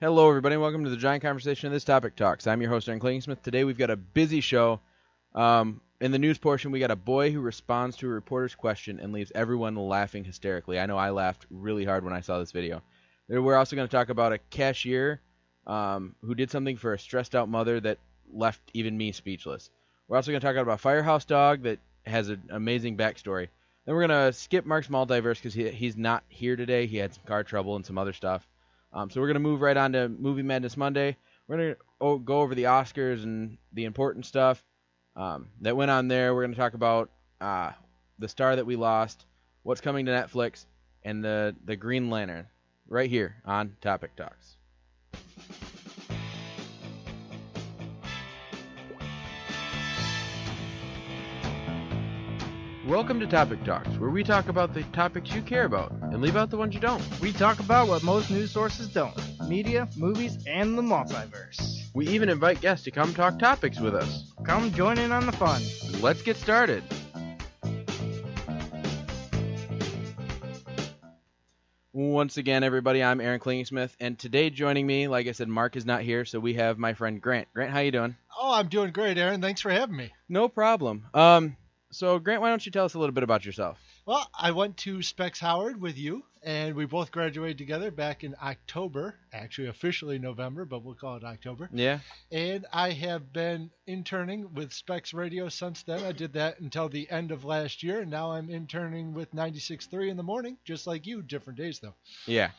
Hello, everybody. Welcome to the Giant Conversation of This Topic Talks. I'm your host, Aaron Klingsmith. Today we've got a busy show. In the news portion, we got a boy who responds to a reporter's question and leaves everyone laughing hysterically. I know I laughed really hard when I saw this video. We're also going to talk about a cashier who did something for a stressed-out mother that left even me speechless. We're also going to talk about a firehouse dog that has an amazing backstory. Then we're going to skip Mark's Multiverse because he's not here today. He had some car trouble and some other stuff. So we're going to move right on to Movie Madness Monday. We're going to go over the Oscars and the important stuff that went on there. We're going to talk about the star that we lost, what's coming to Netflix, and the Green Lantern right here on Topic Talks. Welcome to Topic Talks, where we talk about the topics you care about and leave out the ones you don't. We talk about what most news sources don't: media, movies, and the multiverse. We even invite guests to come talk topics with us. Come join in on the fun. Let's get started. Once again, everybody, I'm Aaron Klingsmith, and today joining me, like I said, Mark is not here, so we have my friend Grant. Grant, how you doing? Oh, I'm doing great, Aaron. Thanks for having me. No problem. So, Grant, why don't you tell us a little bit about yourself? Well, I went to Specs Howard with you, and we both graduated together back in October. Actually, officially November, but we'll call it October. Yeah. And I have been interning with Specs Radio since then. I did that until the end of last year, and now I'm interning with 96.3 in the morning, just like you, different days, though. Yeah.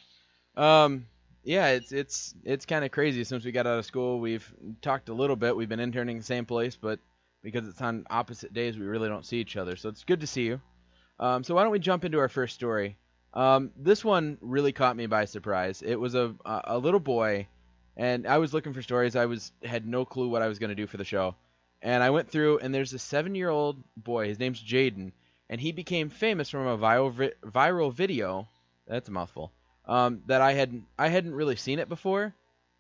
Yeah, it's kind of crazy. Since we got out of school, we've talked a little bit. We've been interning the same place, but because it's on opposite days, we really don't see each other. So it's good to see you. So why don't we jump into our first story? This one really caught me by surprise. It was a little boy, and I was looking for stories. I had no clue what I was going to do for the show. And I went through, and there's a 7-year-old boy. His name's Jaden, and he became famous from a viral video. That's a mouthful. That I hadn't really seen it before.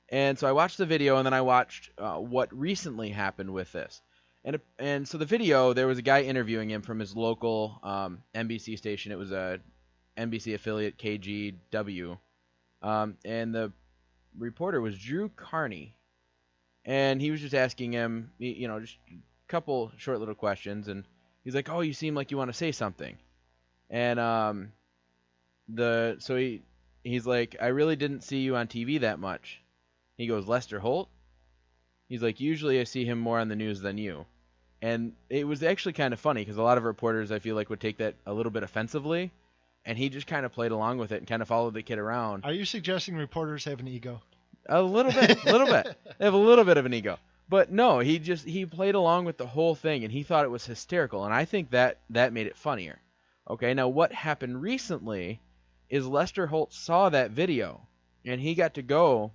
And so I watched the video, and then I watched what recently happened with this. And so the video, there was a guy interviewing him from his local NBC station. It was a NBC affiliate, KGW. And the reporter was Drew Carney. And he was just asking him, just a couple short little questions. And he's like, "Oh, you seem like you want to say something." And he's like, "I really didn't see you on TV that much." He goes, "Lester Holt?" He's like, "Usually I see him more on the news than you." And it was actually kind of funny because a lot of reporters, I feel like, would take that a little bit offensively. And he just kind of played along with it and kind of followed the kid around. Are you suggesting reporters have an ego? A little bit. They have a little bit of an ego. But no, he played along with the whole thing, and he thought it was hysterical. And I think that made it funnier. Okay, now what happened recently is Lester Holt saw that video, and he got to go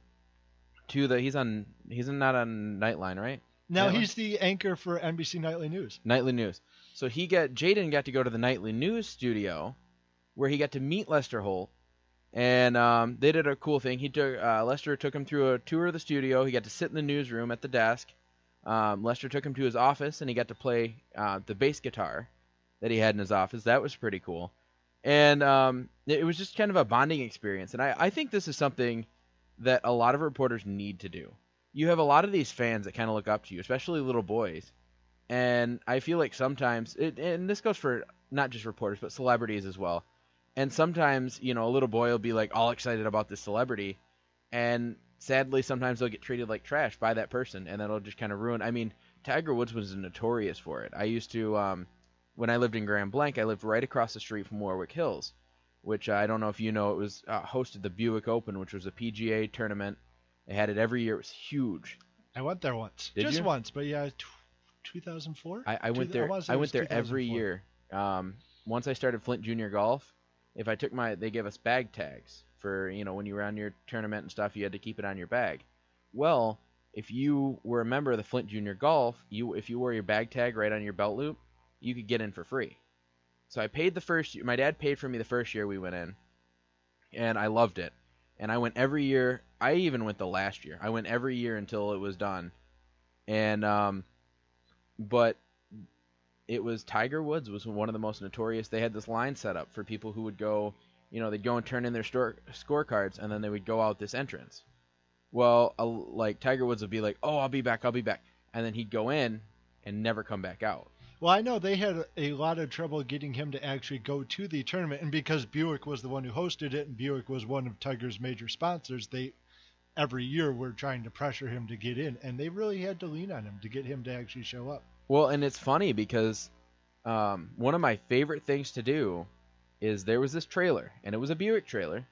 to he's not on Nightline, right? Now Nightline? He's the anchor for NBC Nightly News. Nightly News. So Jaden got to go to the Nightly News studio, where he got to meet Lester Holt, and they did a cool thing. Lester took him through a tour of the studio. He got to sit in the newsroom at the desk. Lester took him to his office, and he got to play the bass guitar that he had in his office. That was pretty cool, and it was just kind of a bonding experience. And I think this is something that a lot of reporters need to do. You have a lot of these fans that kind of look up to you, especially little boys. And I feel like sometimes, and this goes for not just reporters, but celebrities as well. And sometimes, a little boy will be like all excited about this celebrity. And sadly, sometimes they'll get treated like trash by that person. And that'll just kind of ruin. I mean, Tiger Woods was notorious for it. I used to, when I lived in Grand Blanc, I lived right across the street from Warwick Hills, which I don't know if you know, it was hosted the Buick Open, which was a PGA tournament. They had it every year. It was huge. I went there once. Did Just you? once, but yeah, 2004? I went there. I went there every year. Once I started Flint Junior Golf, if I took they gave us bag tags for, when you were on your tournament and stuff, you had to keep it on your bag. Well, if you were a member of the Flint Junior Golf, if you wore your bag tag right on your belt loop, you could get in for free. So I paid the first year. My dad paid for me the first year we went in, and I loved it. And I went every year. I even went the last year. I went every year until it was done. And but it was Tiger Woods was one of the most notorious. They had this line set up for people who would go, they'd go and turn in their scorecards, and then they would go out this entrance. Well, like Tiger Woods would be like, "Oh, I'll be back, I'll be back," and then he'd go in and never come back out. Well, I know they had a lot of trouble getting him to actually go to the tournament, and because Buick was the one who hosted it, and Buick was one of Tiger's major sponsors, they every year were trying to pressure him to get in, and they really had to lean on him to get him to actually show up. Well, and it's funny because one of my favorite things to do is there was this trailer, and it was a Buick trailer,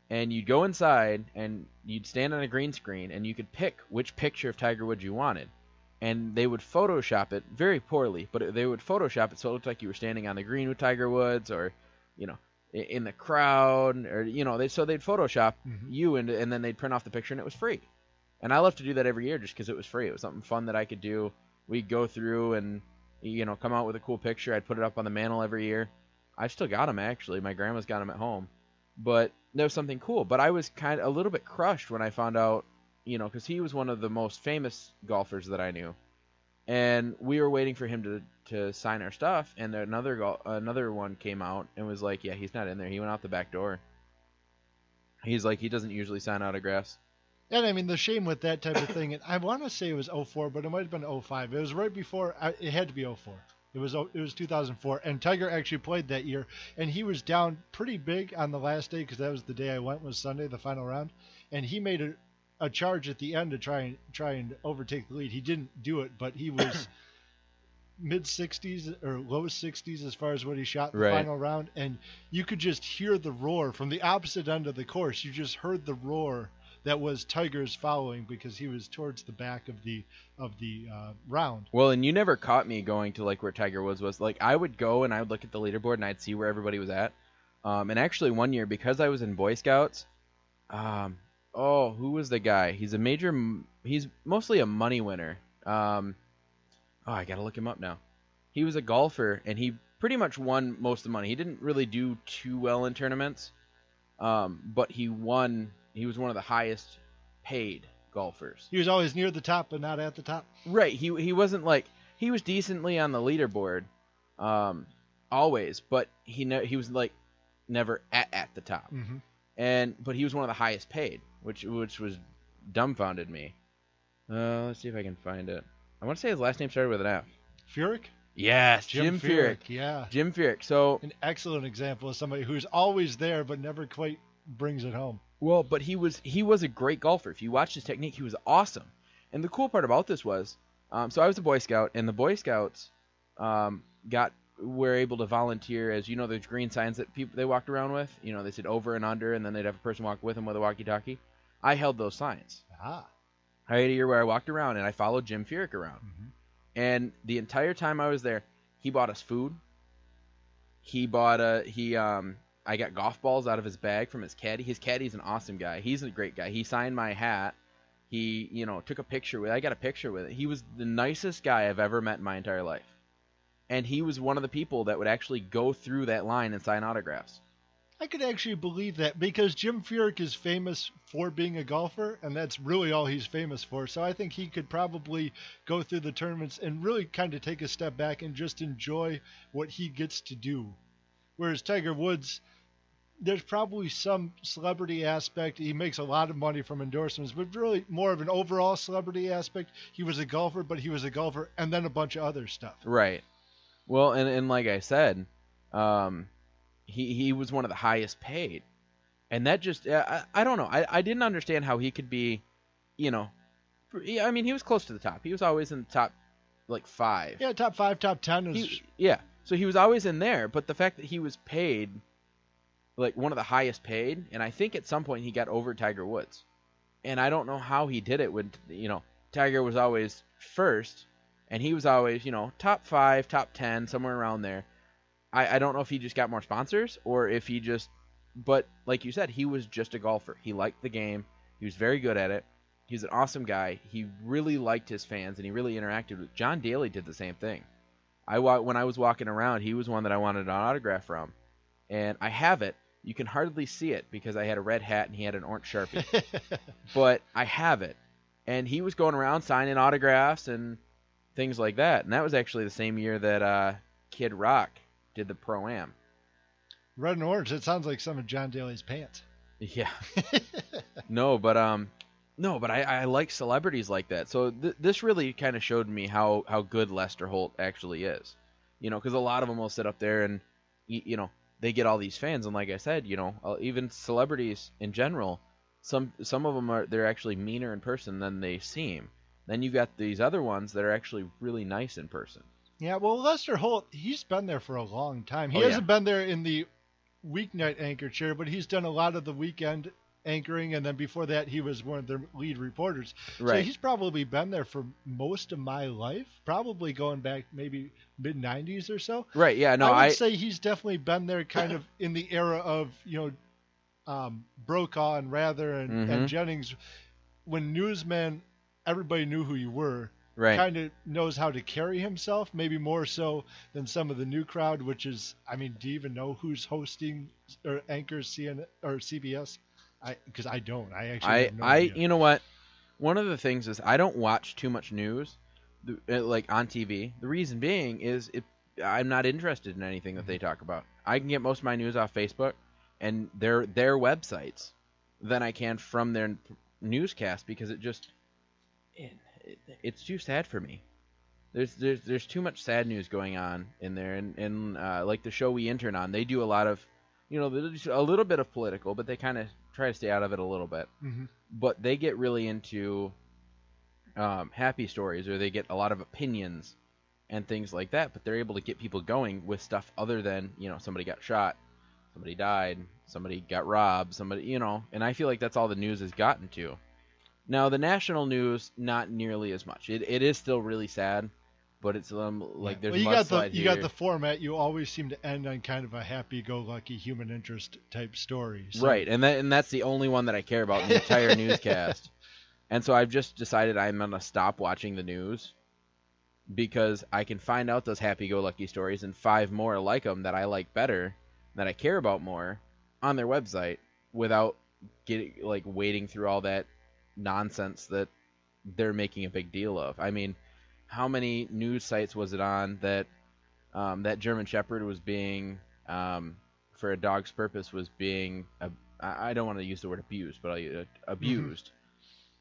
and you'd go inside and you'd stand on a green screen, and you could pick which picture of Tiger Woods you wanted. And they would Photoshop it very poorly, but they would Photoshop it so it looked like you were standing on the green with Tiger Woods, or in the crowd, or they'd Photoshop you, and then they'd print off the picture, and it was free. And I love to do that every year just because it was free. It was something fun that I could do. We'd go through and come out with a cool picture. I'd put it up on the mantle every year. I've still got them, actually. My grandma's got them at home. But there was something cool. But I was kind of a little bit crushed when I found out, because he was one of the most famous golfers that I knew. And we were waiting for him to sign our stuff, and another one came out and was like, yeah, he's not in there. He went out the back door. He's like, he doesn't usually sign autographs. And I mean, the shame with that type of thing, and I want to say it was 04, but it might have been 05. It was right before, it had to be 04. It was 2004, and Tiger actually played that year, and he was down pretty big on the last day, because that was the day I went, was Sunday, the final round, and he made a charge at the end to try and overtake the lead. He didn't do it, but he was mid 60s or low 60s as far as what he shot in the final round, and you could just hear the roar from the opposite end of the course. You just heard the roar that was Tiger's following, because he was towards the back of the round. Well, and you never caught me going to like where Tiger Woods was. Like, I would go and I would look at the leaderboard and I'd see where everybody was at. And actually one year, because I was in Boy Scouts, who was the guy? He's mostly a money winner. I gotta look him up now. He was a golfer, and he pretty much won most of the money. He didn't really do too well in tournaments, but he won. He was one of the highest paid golfers. He was always near the top, but not at the top. Right. He wasn't like, he was decently on the leaderboard, always, but he was like never at the top. But he was one of the highest paid, which was dumbfounded me. Let's see if I can find it. I want to say his last name started with an F. Furyk? Yes, Jim Furyk. Yeah. Jim Furyk. So an excellent example of somebody who's always there but never quite brings it home. Well, but he was a great golfer. If you watch his technique, he was awesome. And the cool part about this was, so I was a Boy Scout, and the Boy Scouts were able to volunteer as, those green signs that they walked around with. They said over and under, and then they'd have a person walk with them with a walkie-talkie. I held those signs. I had a year where I walked around and I followed Jim Furyk around. And the entire time I was there, he bought us food. I got golf balls out of his bag from his caddy. His caddy's an awesome guy. He's a great guy. He signed my hat. He, took a picture with it. I got a picture with it. He was the nicest guy I've ever met in my entire life. And he was one of the people that would actually go through that line and sign autographs. I could actually believe that, because Jim Furyk is famous for being a golfer, and that's really all he's famous for. So I think he could probably go through the tournaments and really kind of take a step back and just enjoy what he gets to do. Whereas Tiger Woods, there's probably some celebrity aspect. He makes a lot of money from endorsements, but really more of an overall celebrity aspect. He was a golfer, but he was a golfer and then a bunch of other stuff. Right. Well, and like I said, he was one of the highest paid. And that just, I don't know. I didn't understand how he could be, he was close to the top. He was always in the top, 5. Yeah, top 5, top 10. So he was always in there, but the fact that he was paid, one of the highest paid, and I think at some point he got over Tiger Woods. And I don't know how he did it when, Tiger was always first, and he was always, top 5, top 10, somewhere around there. I don't know if he just got more sponsors, or if he just, but like you said, he was just a golfer. He liked the game. He was very good at it. He's an awesome guy. He really liked his fans, and he really interacted with. John Daly did the same thing. When I was walking around, he was one that I wanted an autograph from, and I have it. You can hardly see it because I had a red hat and he had an orange Sharpie, but I have it. And he was going around signing autographs and things like that. And that was actually the same year that Kid Rock did the Pro-Am. Red and orange. It sounds like some of John Daly's pants. Yeah. No, but No, but I like celebrities like that. So this really kind of showed me how good Lester Holt actually is. Because a lot of them will sit up there and, they get all these fans, and like I said, even celebrities in general, some of them they're actually meaner in person than they seem. Then you've got these other ones that are actually really nice in person. Yeah, well, Lester Holt, he's been there for a long time. He Oh, yeah. hasn't been there in the weeknight anchor chair, but he's done a lot of the weekend anchoring, and then before that, he was one of their lead reporters. Right. So he's probably been there for most of my life, probably going back maybe mid-90s or so. Right, yeah, no, I would say he's definitely been there kind of in the era of, Brokaw and Rather and Jennings, when newsman, everybody knew who you were. Right. Kind of knows how to carry himself, maybe more so than some of the new crowd, which is, do you even know who's hosting or anchors CNN or CBS? Because I don't. I actually have no idea. You know what? One of the things is I don't watch too much news, like on TV. The reason being is I'm not interested in anything that they talk about. I can get most of my news off Facebook and their websites than I can from their newscast, because it's too sad for me. There's too much sad news going on in there, and like the show we intern on, they do a lot of, a little bit of political, but they kind of try to stay out of it a little bit. Mm-hmm. But they get really into happy stories, or they get a lot of opinions and things like that. But they're able to get people going with stuff other than, somebody got shot, somebody died, somebody got robbed, somebody, and I feel like that's all the news has gotten to. Now, the national news, not nearly as much. It is still really sad, but it's like there's mudslide here. You got the format. You always seem to end on kind of a happy-go-lucky human interest type story. So. Right, and that's the only one that I care about in the entire newscast. And so I've just decided I'm going to stop watching the news, because I can find out those happy-go-lucky stories and 5 more like them that I like better, that I care about more, on their website, without wading through all that nonsense that they're making a big deal of. I mean, how many news sites was it on that that German Shepherd was being, for a dog's purpose, was being, I don't want to use the word abused, but abused. Mm-hmm.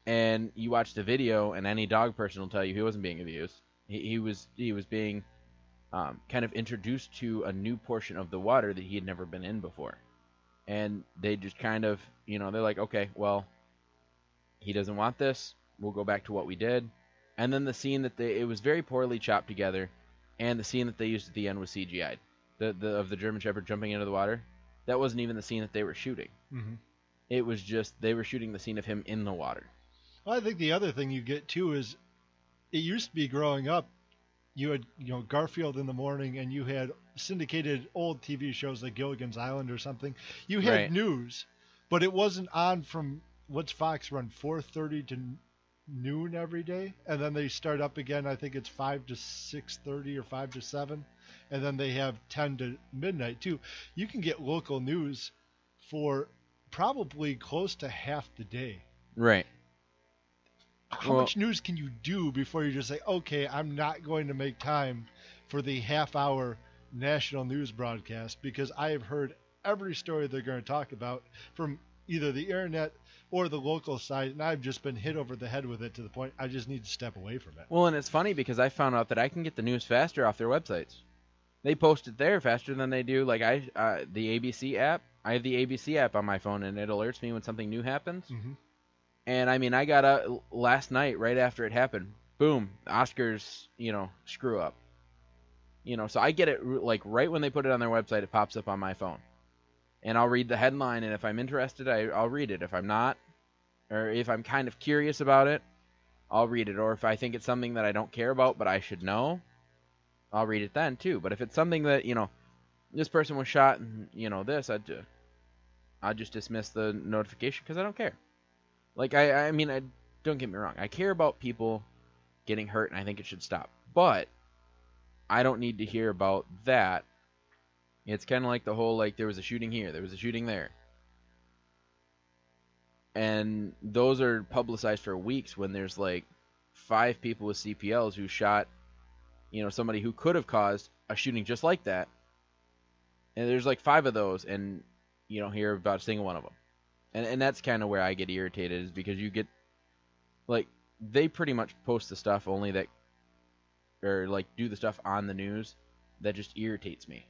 And you watch the video, and any dog person will tell you he wasn't being abused. He was being kind of introduced to a new portion of the water that he had never been in before. And they just kind of, they're like, okay, well, he doesn't want this. We'll go back to what we did. And then the scene it was very poorly chopped together, and the scene that they used at the end was CGI'd. Of the German Shepherd jumping into the water, that wasn't even the scene that they were shooting. Mm-hmm. It was just, they were shooting the scene of him in the water. Well, I think the other thing you get too is, it used to be growing up, you had Garfield in the morning, and you had syndicated old TV shows like Gilligan's Island or something. You had news, but it wasn't on from, what's Fox run, 4:30 to noon every day, and then they start up again. I think it's 5 to 6:30 or 5 to 7, and then they have 10 to midnight too. You can get local news for probably close to half the day. Right. How much news can you do before you just say, okay, I'm not going to make time for the half-hour national news broadcast, because I have heard every story they're going to talk about from either the internet or the local side, and I've just been hit over the head with it to the point I just need to step away from it. Well, and it's funny because I found out that I can get the news faster off their websites. They post it there faster than they do, like the ABC app. I have the ABC app on my phone, and it alerts me when something new happens. Mm-hmm. And I mean, I got last night, right after it happened, boom, Oscars, screw up. So I get it like right when they put it on their website, it pops up on my phone. And I'll read the headline, and if I'm interested, I'll read it. If I'm not, or if I'm kind of curious about it, I'll read it. Or if I think it's something that I don't care about but I should know, I'll read it then too. But if it's something that, this person was shot and, this, I'd just dismiss the notification because I don't care. Like, I mean, don't get me wrong. I care about people getting hurt, and I think it should stop. But I don't need to hear about that. It's kind of like the whole, there was a shooting here, there was a shooting there. And those are publicized for weeks when there's, 5 people with CPLs who shot, somebody who could have caused a shooting just like that. And there's, 5 of those, and you don't hear about a single one of them. And that's kind of where I get irritated, is because you get like they pretty much post the stuff only that, or like do the stuff on the news that just irritates me.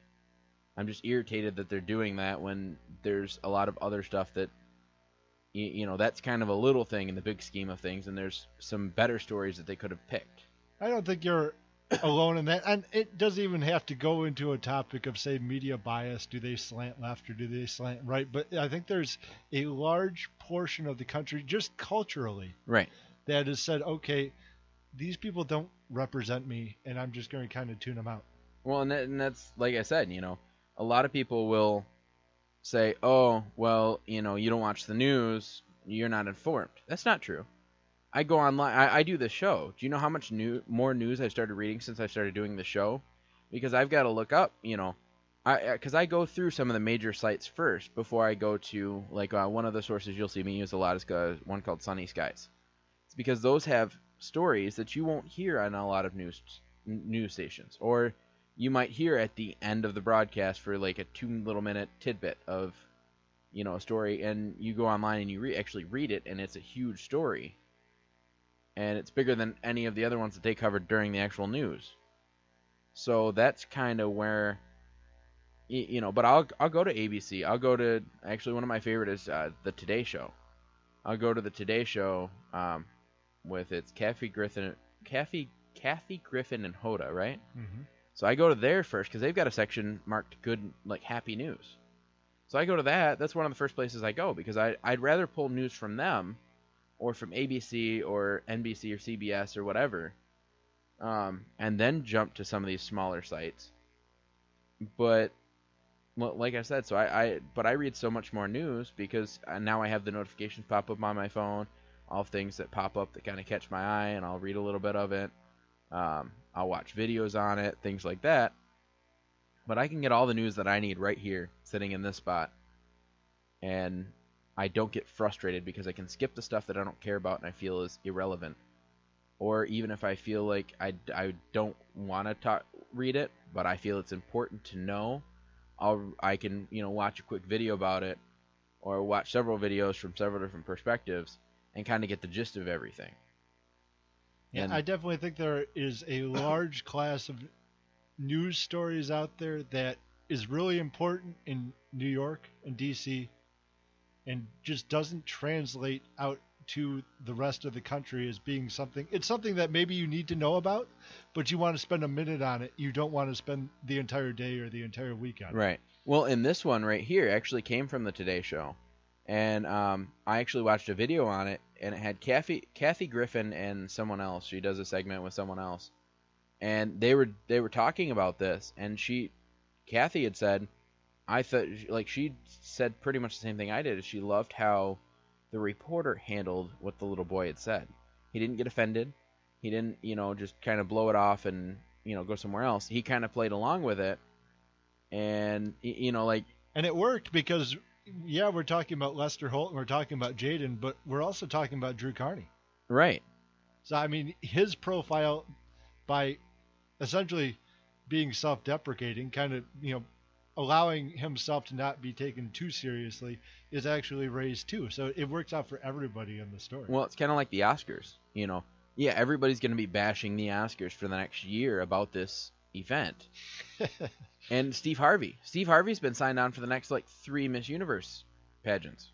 I'm just irritated that they're doing that when there's a lot of other stuff that, that's kind of a little thing in the big scheme of things, and there's some better stories that they could have picked. I don't think you're alone in that. And it doesn't even have to go into a topic of, say, media bias. Do they slant left or do they slant right? But I think there's a large portion of the country, just culturally, Right. that has said, okay, these people don't represent me, and I'm just going to kind of tune them out. Well, and that's, like I said, a lot of people will say, oh, well, you don't watch the news, you're not informed. That's not true. I go online. I do this show. Do you know how much more news I've started reading since I started doing the show? Because I've got to look up, because I go through some of the major sites first before I go to, like, one of the sources you'll see me use a lot is one called Sunny Skies. It's because those have stories that you won't hear on a lot of news stations, or you might hear at the end of the broadcast for like a 2-minute tidbit of, a story, and you go online and you actually read it, and it's a huge story. And it's bigger than any of the other ones that they covered during the actual news. So that's kind of where, but I'll go to ABC. I'll go to, actually one of my favorite is the Today Show. I'll go to the Today Show with its Kathy Griffin and Hoda, right? Mm-hmm. So I go to there first because they've got a section marked good, like happy news. So I go to that. That's one of the first places I go because I'd rather pull news from them or from ABC or NBC or CBS or whatever, and then jump to some of these smaller sites. But, well, like I said, so I read so much more news because now I have the notifications pop up on my phone, all things that pop up that kind of catch my eye, and I'll read a little bit of it. I'll watch videos on it, things like that. But I can get all the news that I need right here, sitting in this spot. And I don't get frustrated because I can skip the stuff that I don't care about and I feel is irrelevant. Or even if I feel like I don't want to read it, but I feel it's important to know, I can watch a quick video about it, or watch several videos from several different perspectives, and kind of get the gist of everything. Yeah, And I definitely think there is a large class of news stories out there that is really important in New York and DC and just doesn't translate out to the rest of the country as being something. It's something that maybe you need to know about, but you want to spend a minute on it. You don't want to spend the entire day or the entire week on it. Right. Well, and this one right here actually came from the Today Show. And I actually watched a video on it, and it had Kathy Griffin and someone else. She does a segment with someone else, and they were talking about this. And Kathy had said, she said pretty much the same thing I did. Is she loved how the reporter handled what the little boy had said. He didn't get offended. He didn't, just kind of blow it off and go somewhere else. He kind of played along with it, and and it worked because. Yeah, we're talking about Lester Holt and we're talking about Jaden, but we're also talking about Drew Carney. Right. So, I mean, his profile, by essentially being self-deprecating, kind of, allowing himself to not be taken too seriously, is actually raised too. So it works out for everybody in the story. Well, it's kind of like the Oscars. Yeah, everybody's going to be bashing the Oscars for the next year about this event. And Steve Harvey's been signed on for the next 3 Miss Universe pageants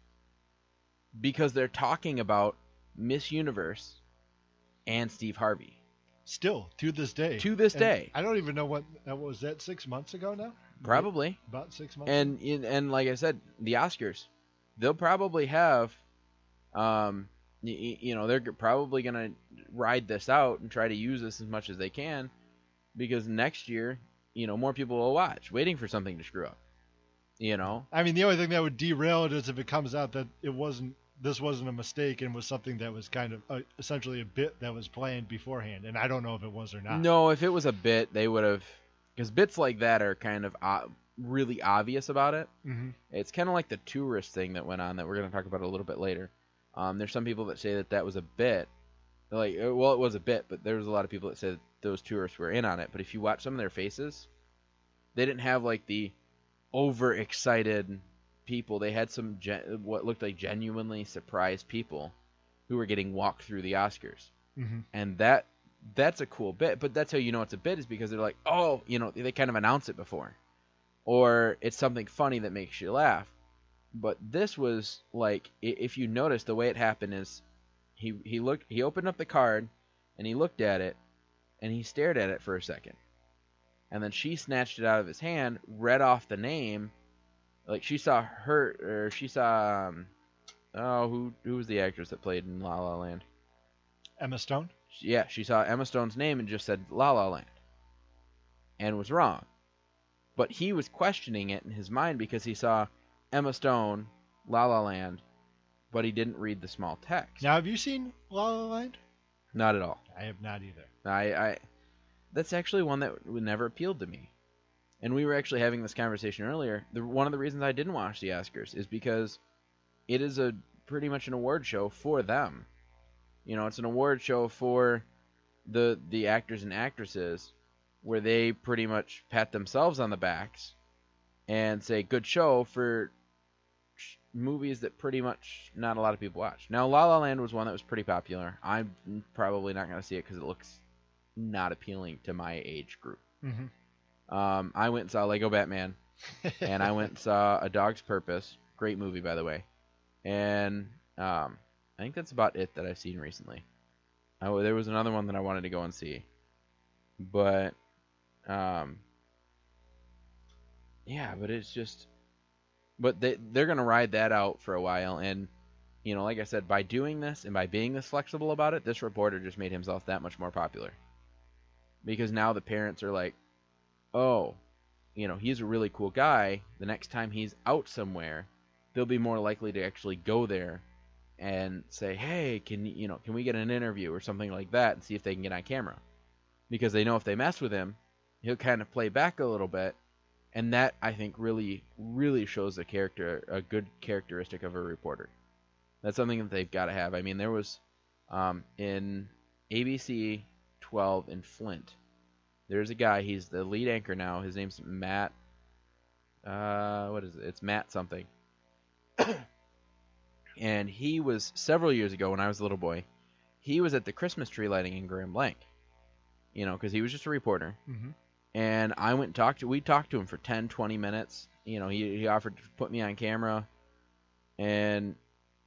because they're talking about Miss Universe and Steve Harvey still to this day. I don't even know what was that 6 months ago now. Probably about 6 months. And like I said, the Oscars, they'll probably have they're probably gonna ride this out and try to use this as much as they can. Because next year, more people will watch, waiting for something to screw up. I mean, the only thing that would derail it is if it comes out that this wasn't a mistake and was something that was kind of essentially a bit that was planned beforehand. And I don't know if it was or not. No, if it was a bit, they would have, because bits like that are kind of really obvious about it. Mm-hmm. It's kind of like the tourist thing that went on that we're going to talk about a little bit later. There's some people that say that was a bit. It was a bit, but there was a lot of people that said those tourists were in on it. But if you watch some of their faces, they didn't have the overexcited people. They had some what looked like genuinely surprised people who were getting walked through the Oscars. Mm-hmm. And that's a cool bit, but that's how you know it's a bit, is because they're like, oh, they kind of announce it before, or it's something funny that makes you laugh. But this was like, if you notice, the way it happened is he opened up the card and he looked at it and he stared at it for a second, and then she snatched it out of his hand, read off the name, like she saw who was the actress that played in La La Land? Emma Stone. Yeah, she saw Emma Stone's name and just said La La Land, and was wrong. But he was questioning it in his mind because he saw Emma Stone, La La Land, but he didn't read the small text. Now, have you seen La La Land? Not at all. I have not either. I that's actually one that never appealed to me. And we were actually having this conversation earlier. One of the reasons I didn't watch the Oscars is because it is pretty much an award show for them. It's an award show for the actors and actresses, where they pretty much pat themselves on the backs and say good show for movies that pretty much not a lot of people watch. Now, La La Land was one that was pretty popular. I'm probably not going to see it because it looks not appealing to my age group. Mm-hmm. I went and saw Lego Batman, and I went and saw A Dog's Purpose. Great movie, by the way. And I think that's about it that I've seen recently. There was another one that I wanted to go and see, but yeah, but it's just, but they're gonna ride that out for a while, and like I said, by doing this and by being this flexible about it, this reporter just made himself that much more popular, because now the parents are like, oh, he's a really cool guy. The next time he's out somewhere, they'll be more likely to actually go there and say, hey, can we get an interview or something like that, and see if they can get on camera, because they know if they mess with him, he'll kind of play back a little bit, and that, I think, really, really shows a good characteristic of a reporter. That's something that they've got to have. I mean, there was in ABC 12 in Flint, there's a guy, he's the lead anchor now. His name's Matt. What is it? It's Matt something. And he was, several years ago when I was a little boy, he was at the Christmas tree lighting in Grand Blanc. Because he was just a reporter. Mm-hmm. And I went and we talked to him for 10, 20 minutes. He offered to put me on camera and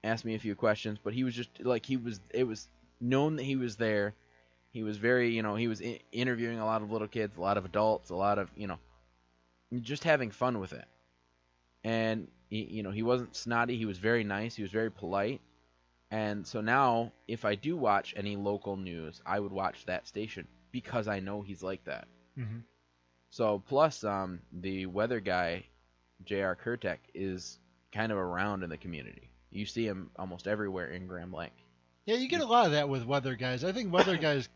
asked me a few questions, but he was just like, it was known that he was there. He was very, he was interviewing a lot of little kids, a lot of adults, a lot of, just having fun with it. And, he wasn't snotty. He was very nice. He was very polite. And so now, if I do watch any local news, I would watch that station because I know he's like that. Mm-hmm. So, plus, the weather guy, J.R. Kurtek, is kind of around in the community. You see him almost everywhere in Grand Blanc. Yeah, you get a lot of that with weather guys. I think weather guys,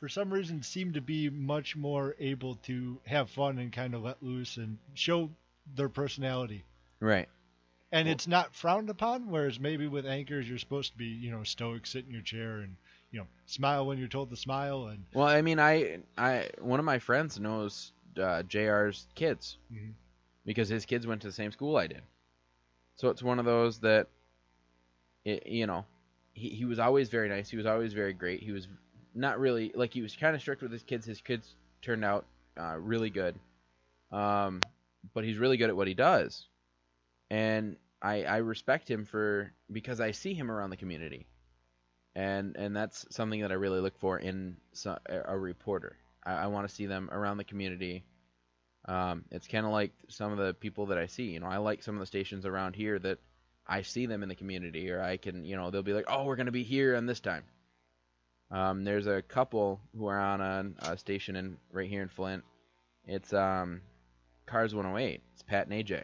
for some reason, seem to be much more able to have fun and kind of let loose and show their personality. Right. And it's not frowned upon, whereas maybe with anchors, you're supposed to be, stoic, sit in your chair and, smile when you're told to smile. And well, I mean, I one of my friends knows JR's kids, mm-hmm. because his kids went to the same school I did. So it's one of those that, he was always very nice. He was always very great. He was not really, like, he was kind of strict with his kids. His kids turned out really good. But he's really good at what he does. And I respect him because I see him around the community. And that's something that I really look for in a reporter. I want to see them around the community. It's kind of like some of the people that I see. I like some of the stations around here that I see them in the community, or I can, they'll be like, oh, we're going to be here on this time. There's a couple who are on a station right here in Flint. It's Cars 108. It's Pat and AJ.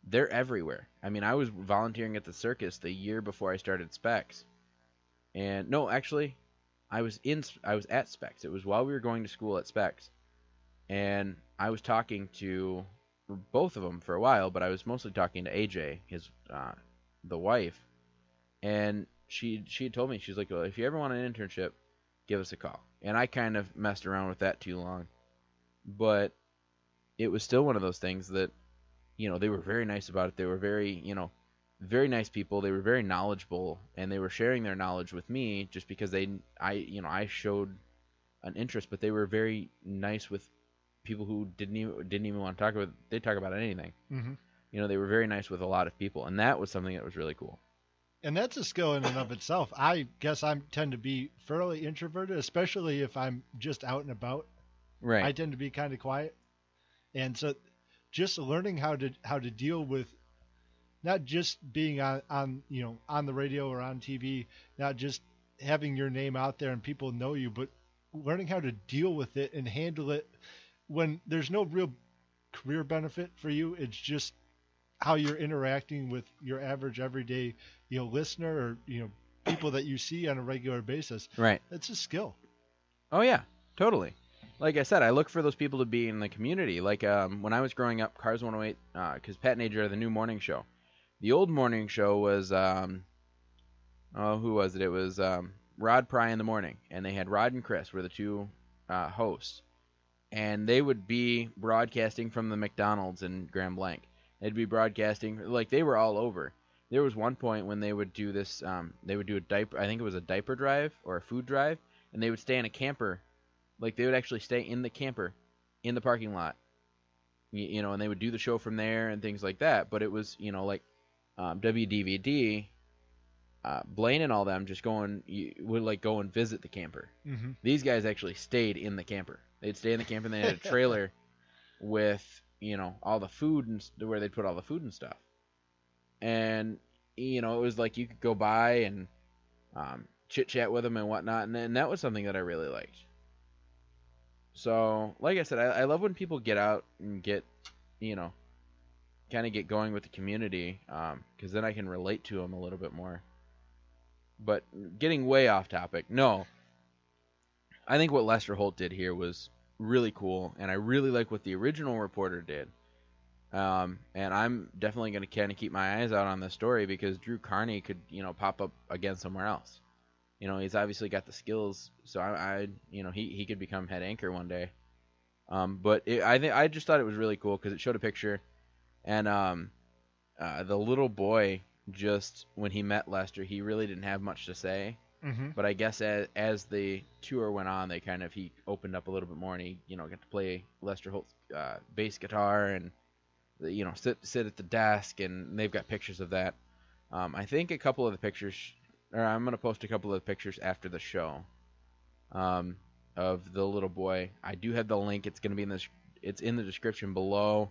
They're everywhere. I mean, I was volunteering at the circus the year before I started Specs. And no, actually, I was at Specs. It was while we were going to school at Specs. And I was talking to both of them for a while, but I was mostly talking to AJ, the wife. And she had told me, she's like, well, if you ever want an internship, give us a call. And I kind of messed around with that too long. But it was still one of those things that, they were very nice about it. They were very, very nice people. They were very knowledgeable, and they were sharing their knowledge with me just because I showed an interest, but they were very nice with people who didn't even want to talk about. They talk about anything. Mm-hmm. They were very nice with a lot of people, and that was something that was really cool. And that's a skill in and of itself. I guess I tend to be fairly introverted, especially if I'm just out and about. Right. I tend to be kind of quiet, and so just learning how to deal with not just being on on the radio or on TV, not just having your name out there and people know you, but learning how to deal with it and handle it when there's no real career benefit for you. It's just how you're interacting with your average everyday listener or people that you see on a regular basis. Right. It's a skill. Oh yeah, totally. Like I said, I look for those people to be in the community. Like when I was growing up, Cars 108, because Pat and AJ are the new morning show. The old morning show was who was it? It was Rod Pry in the morning, and they had Rod and Chris were the two hosts, and they would be broadcasting from the McDonald's in Grand Blanc. They'd be broadcasting like they were all over. There was one point when they would do this. They would do a diaper. I think it was a diaper drive or a food drive, and they would stay in a camper. Like they would actually stay in the camper, in the parking lot. And they would do the show from there and things like that. But it was like WDVD. Blaine and all them just would go and visit the camper. Mm-hmm. These guys actually stayed in the camper. They'd stay in the camper, and they had a trailer with all the food and where they'd put all the food and stuff. And it was like you could go by and chit chat with them and whatnot, and that was something that I really liked. So, like I said, I love when people get out and get kind of get going with the community, because then I can relate to them a little bit more. But getting way off topic, no. I think what Lester Holt did here was really cool, and I really like what the original reporter did. And I'm definitely going to kind of keep my eyes out on this story because Drew Carney could, pop up again somewhere else. He's obviously got the skills, so he could become head anchor one day. But I just thought it was really cool because it showed a picture, and the little boy, just when he met Lester, he really didn't have much to say. Mm-hmm. But I guess as the tour went on, he opened up a little bit more, and he got to play Lester Holt's bass guitar and sit at the desk, and they've got pictures of that. I think a couple of the pictures. Or I'm gonna post a couple of pictures after the show of the little boy. I do have the link. It's gonna be it's in the description below,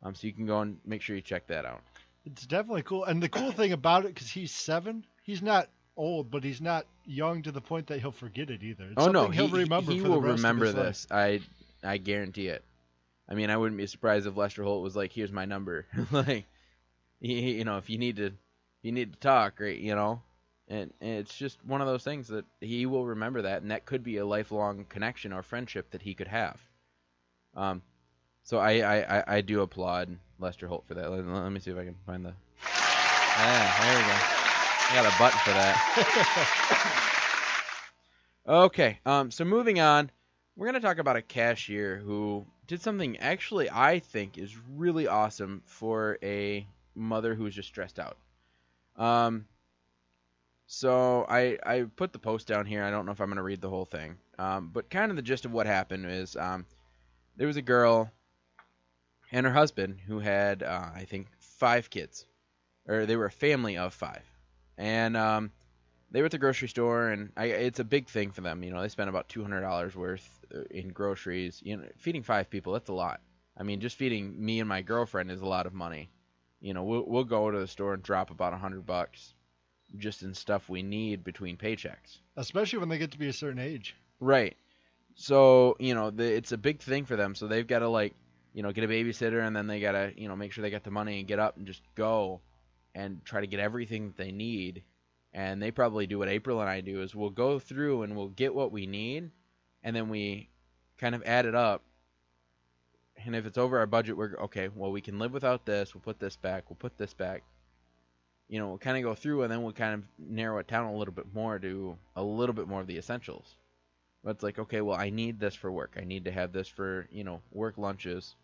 so you can go and make sure you check that out. It's definitely cool, and the cool thing about it, because he's 7, he's not old, but he's not young to the point that he'll forget it either. It's no, he'll remember. He for will the rest remember of his this. I guarantee it. I mean, I wouldn't be surprised if Lester Holt was like, "Here's my number," like, if you need to talk, right, And it's just one of those things that he will remember that, and that could be a lifelong connection or friendship that he could have. So I do applaud Lester Holt for that. Let me see if I can find the. There we go. I got a button for that. Okay. So moving on, we're gonna talk about a cashier who did something actually I think is really awesome for a mother who's just stressed out. So I put the post down here. I don't know if I'm going to read the whole thing. But kind of the gist of what happened is there was a girl and her husband who had, I think, 5 kids. Or they were a family of 5. And they were at the grocery store, and it's a big thing for them. They spend about $200 worth in groceries. Feeding 5 people, that's a lot. I mean, just feeding me and my girlfriend is a lot of money. We'll go to the store and drop about $100 just in stuff we need between paychecks. Especially when they get to be a certain age. Right. So, it's a big thing for them. So they've got to get a babysitter, and then they got to, make sure they got the money and get up and just go and try to get everything that they need. And they probably do what April and I do is we'll go through and we'll get what we need, and then we kind of add it up. And if it's over our budget, we're okay, well, we can live without this. We'll put this back. We'll put this back. We'll kind of go through, and then we'll kind of narrow it down a little bit more to a little bit more of the essentials. But it's like, okay, well, I need this for work. I need to have this for, work lunches.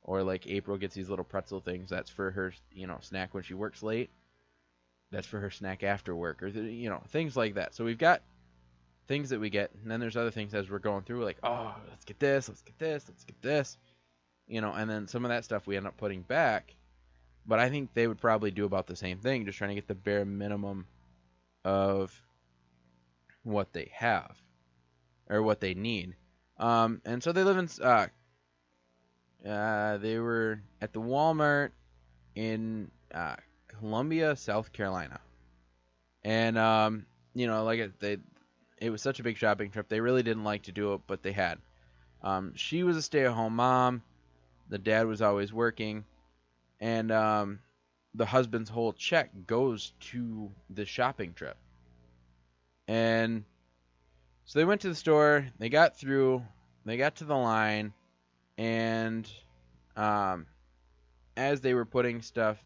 Or like April gets these little pretzel things. That's for her, snack when she works late. that's for her snack after work, or things like that. So we've got things that we get, and then there's other things as we're going through. We're like, oh, let's get this, let's get this, let's get this, and then some of that stuff we end up putting back. But I think they would probably do about the same thing, just trying to get the bare minimum of what they have or what they need. And so they live in. They were at the Walmart in Columbia, South Carolina, and it was such a big shopping trip. They really didn't like to do it, but they had. She was a stay-at-home mom. The dad was always working. And the husband's whole check goes to the shopping trip. And so they went to the store. They got through. They got to the line. And as they were putting stuff,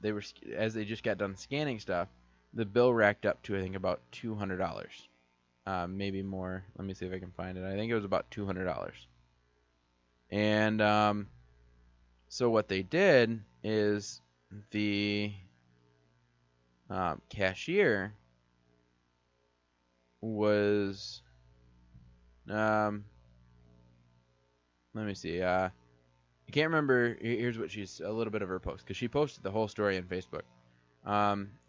as they just got done scanning stuff, the bill racked up to, I think, about $200. Maybe more. Let me see if I can find it. I think it was about $200. And so what they did is the cashier was let me see. I can't remember. Here's what she's a little bit of her post, because she posted the whole story on Facebook.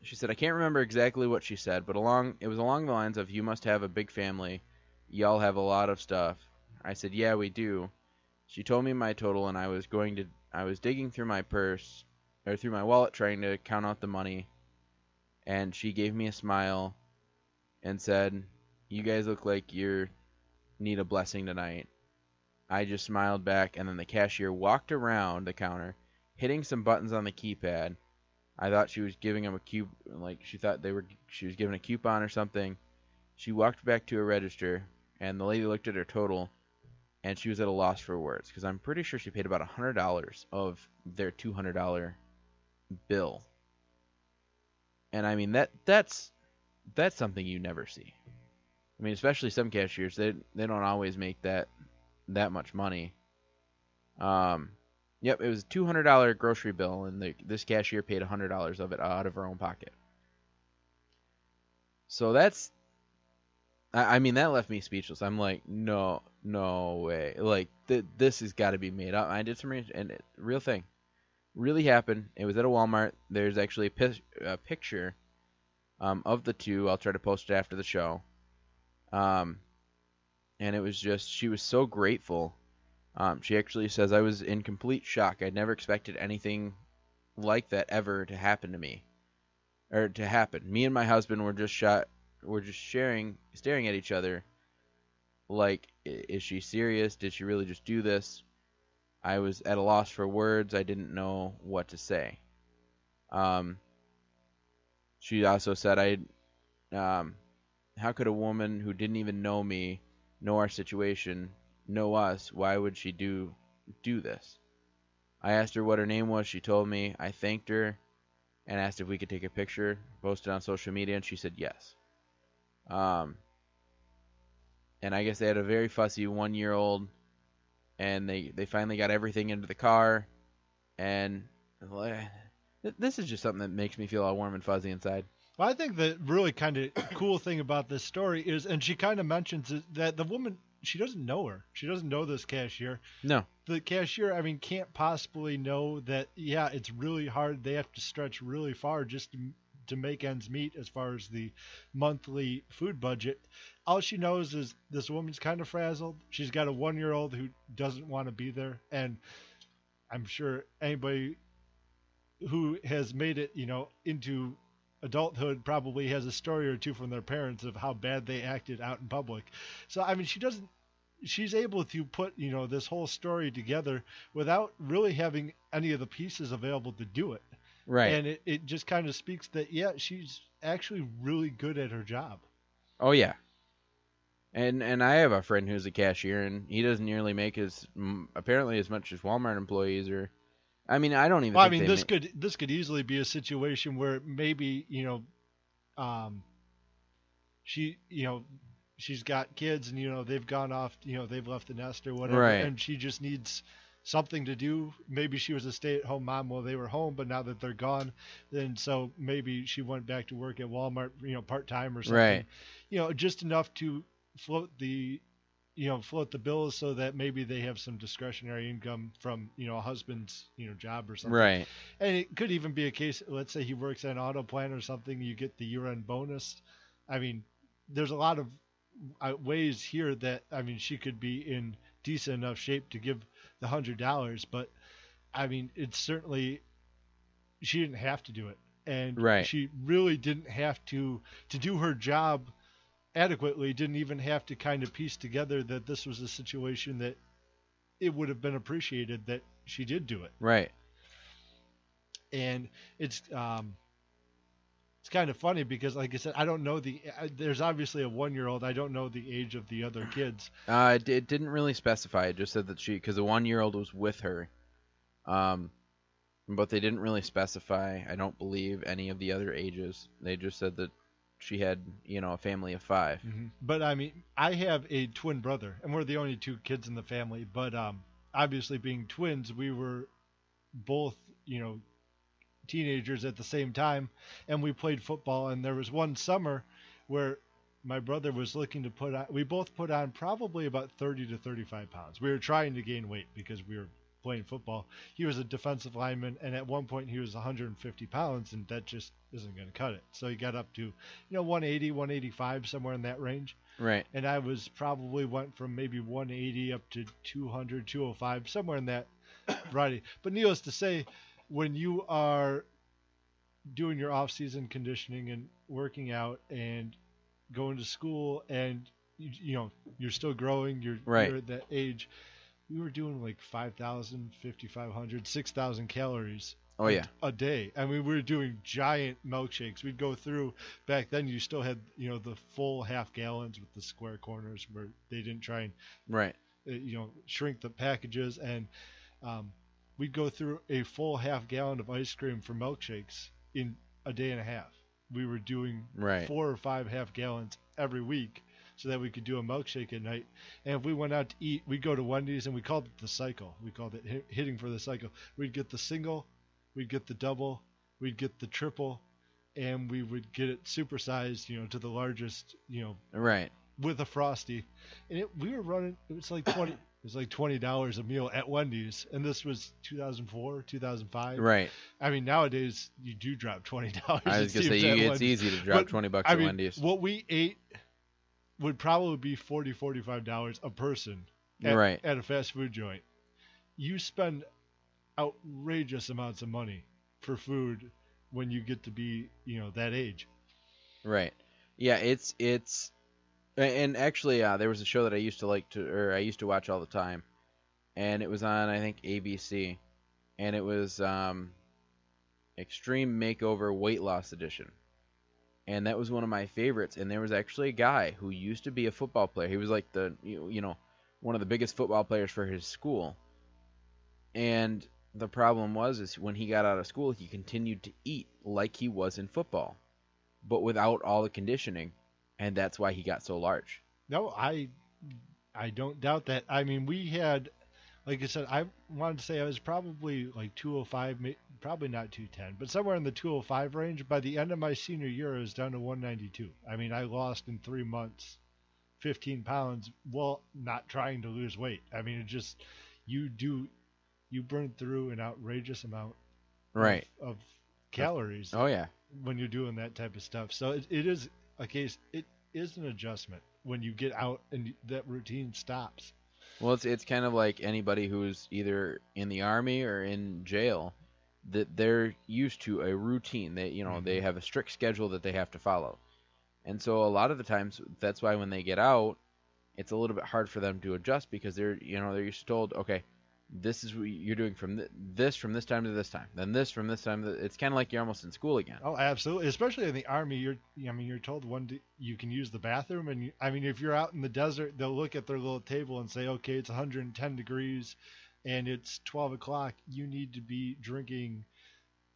She said, I can't remember exactly what she said, but it was along the lines of, "You must have a big family. Y'all have a lot of stuff." I said, "Yeah, we do." She told me my total, and I was digging through my purse, or through my wallet, trying to count out the money, and she gave me a smile and said, "You guys look like you need a blessing tonight." I just smiled back, and then the cashier walked around the counter, hitting some buttons on the keypad. I thought she was giving him she was giving a coupon or something. She walked back to her register, and the lady looked at her total, and she was at a loss for words, because I'm pretty sure she paid about $100 of their $200 bill. And I mean, that's something you never see. I mean, especially some cashiers, they don't always make that much money. Yep, it was a $200 grocery bill, and this cashier paid $100 of it out of her own pocket. So I mean, that left me speechless. I'm like, no way. Like, this has got to be made up. I did some research, and real thing. Really happened. It was at a Walmart. There's actually a picture of the two. I'll try to post it after the show. And it was just, she was so grateful. She actually says, "I was in complete shock. I'd never expected anything like that ever to happen to me. Or to happen. Me and my husband were just staring at each other like, is she serious? Did she really just do this? I was at a loss for words. I didn't know what to say." She also said, how could a woman who didn't even know me, know our situation, know us? Why would she do this? I asked her what her name was. She told me. I thanked her and asked if we could take a picture, post it on social media, and she said yes. And I guess they had a very fussy 1-year-old, and they finally got everything into the car, and this is just something that makes me feel all warm and fuzzy inside. Well, I think the really kind of cool thing about this story is, and she kind of mentions it, that the woman, she doesn't know her. She doesn't know this cashier. No. The cashier, I mean, can't possibly know that, yeah, it's really hard. They have to stretch really far just to make ends meet as far as the monthly food budget. All she knows is this woman's kind of frazzled. She's got a 1-year-old who doesn't want to be there. And I'm sure anybody who has made it, into adulthood probably has a story or two from their parents of how bad they acted out in public. So, I mean, she's able to put, this whole story together without really having any of the pieces available to do it. Right. And it just kind of speaks that, yeah, she's actually really good at her job. Oh, yeah. And I have a friend who's a cashier, and he doesn't nearly make apparently as much as Walmart employees or. I mean, I don't even. Well, I mean, this could easily be a situation where maybe she's got kids and they've gone off, they've left the nest or whatever, right. And she just needs something to do. Maybe she was a stay-at-home mom while they were home, but now that they're gone, then so maybe she went back to work at Walmart, part-time or something. Right. Just enough to float the float the bills so that maybe they have some discretionary income from, a husband's, job or something. Right. And it could even be a case, let's say he works at an auto plant or something, you get the year-end bonus. I mean, there's a lot of ways here that, I mean, she could be in decent enough shape to give the $100, but I mean, it's certainly, she didn't have to do it. And Right. she really didn't have to do her job adequately, didn't even have to kind of piece together that this was a situation that it would have been appreciated that she did do it. Right. And it's kind of funny because, like I said, I don't know there's obviously a 1-year-old. I don't know the age of the other kids. It didn't really specify. It just said that because the 1-year-old was with her. But they didn't really specify, I don't believe, any of the other ages. They just said that she had, a family of 5. Mm-hmm. But I mean, I have a twin brother, and we're the only 2 kids in the family. But obviously, being twins, we were both, teenagers at the same time, and we played football. And there was one summer where my brother was looking to we both put on probably about 30 to 35 pounds. We were trying to gain weight because we were playing football. He was a defensive lineman, and at one point he was 150 pounds, and that just isn't going to cut it. So he got up to 180, 185, somewhere in that range. Right. And I was probably went from maybe 180 up to 200, 205, somewhere in that variety. But needless to say, when you are doing your off-season conditioning and working out and going to school, and you're still growing, you're at that age, we were doing like 5,000, 5,500, 6,000 calories a day. I mean, we were doing giant milkshakes. We'd go through, back then you still had, the full half gallons with the square corners where they didn't try and, shrink the packages. And we'd go through a full half gallon of ice cream for milkshakes in a day and a half. We were doing 4 or 5 half gallons every week, so that we could do a milkshake at night. And if we went out to eat, we'd go to Wendy's, and we called it the cycle. We called it hitting for the cycle. We'd get the single, we'd get the double, we'd get the triple, and we would get it supersized, to the largest, with a Frosty. And we were running, it was like $20 a meal at Wendy's, and this was 2004, 2005. Right. I mean, nowadays you do drop $20. I was gonna say it's easy to drop $20 at Wendy's. What we ate would probably be $45 a person at a fast food joint. You spend outrageous amounts of money for food when you get to be, that age. Right. Yeah, it's and actually there was a show that I used to watch all the time, and it was on, I think, ABC, and it was Extreme Makeover Weight Loss Edition. And that was one of my favorites. And there was actually a guy who used to be a football player. He was like one of the biggest football players for his school. And the problem is when he got out of school, he continued to eat like he was in football, but without all the conditioning. And that's why he got so large. No, I don't doubt that. I mean, we had, like I said, I wanted to say I was probably like 205, probably not 210, but somewhere in the 205 range. By the end of my senior year, I was down to 192. I mean, I lost in 3 months 15 pounds while not trying to lose weight. I mean, it just, you burn through an outrageous amount of calories. Oh, yeah. When you're doing that type of stuff. So it is a case, it is an adjustment when you get out and that routine stops. Well, it's kind of like anybody who's either in the Army or in jail, that they're used to a routine. They they have a strict schedule that they have to follow. And so a lot of the times, that's why when they get out, it's a little bit hard for them to adjust, because they're used to told, okay, this is what you're doing from this time to this time, then this from this time. It's kind of like you're almost in school again. Oh, absolutely. Especially in the Army, you're told you can use the bathroom, and if you're out in the desert, they'll look at their little table and say, okay, it's 110 degrees, and it's 12 o'clock. You need to be drinking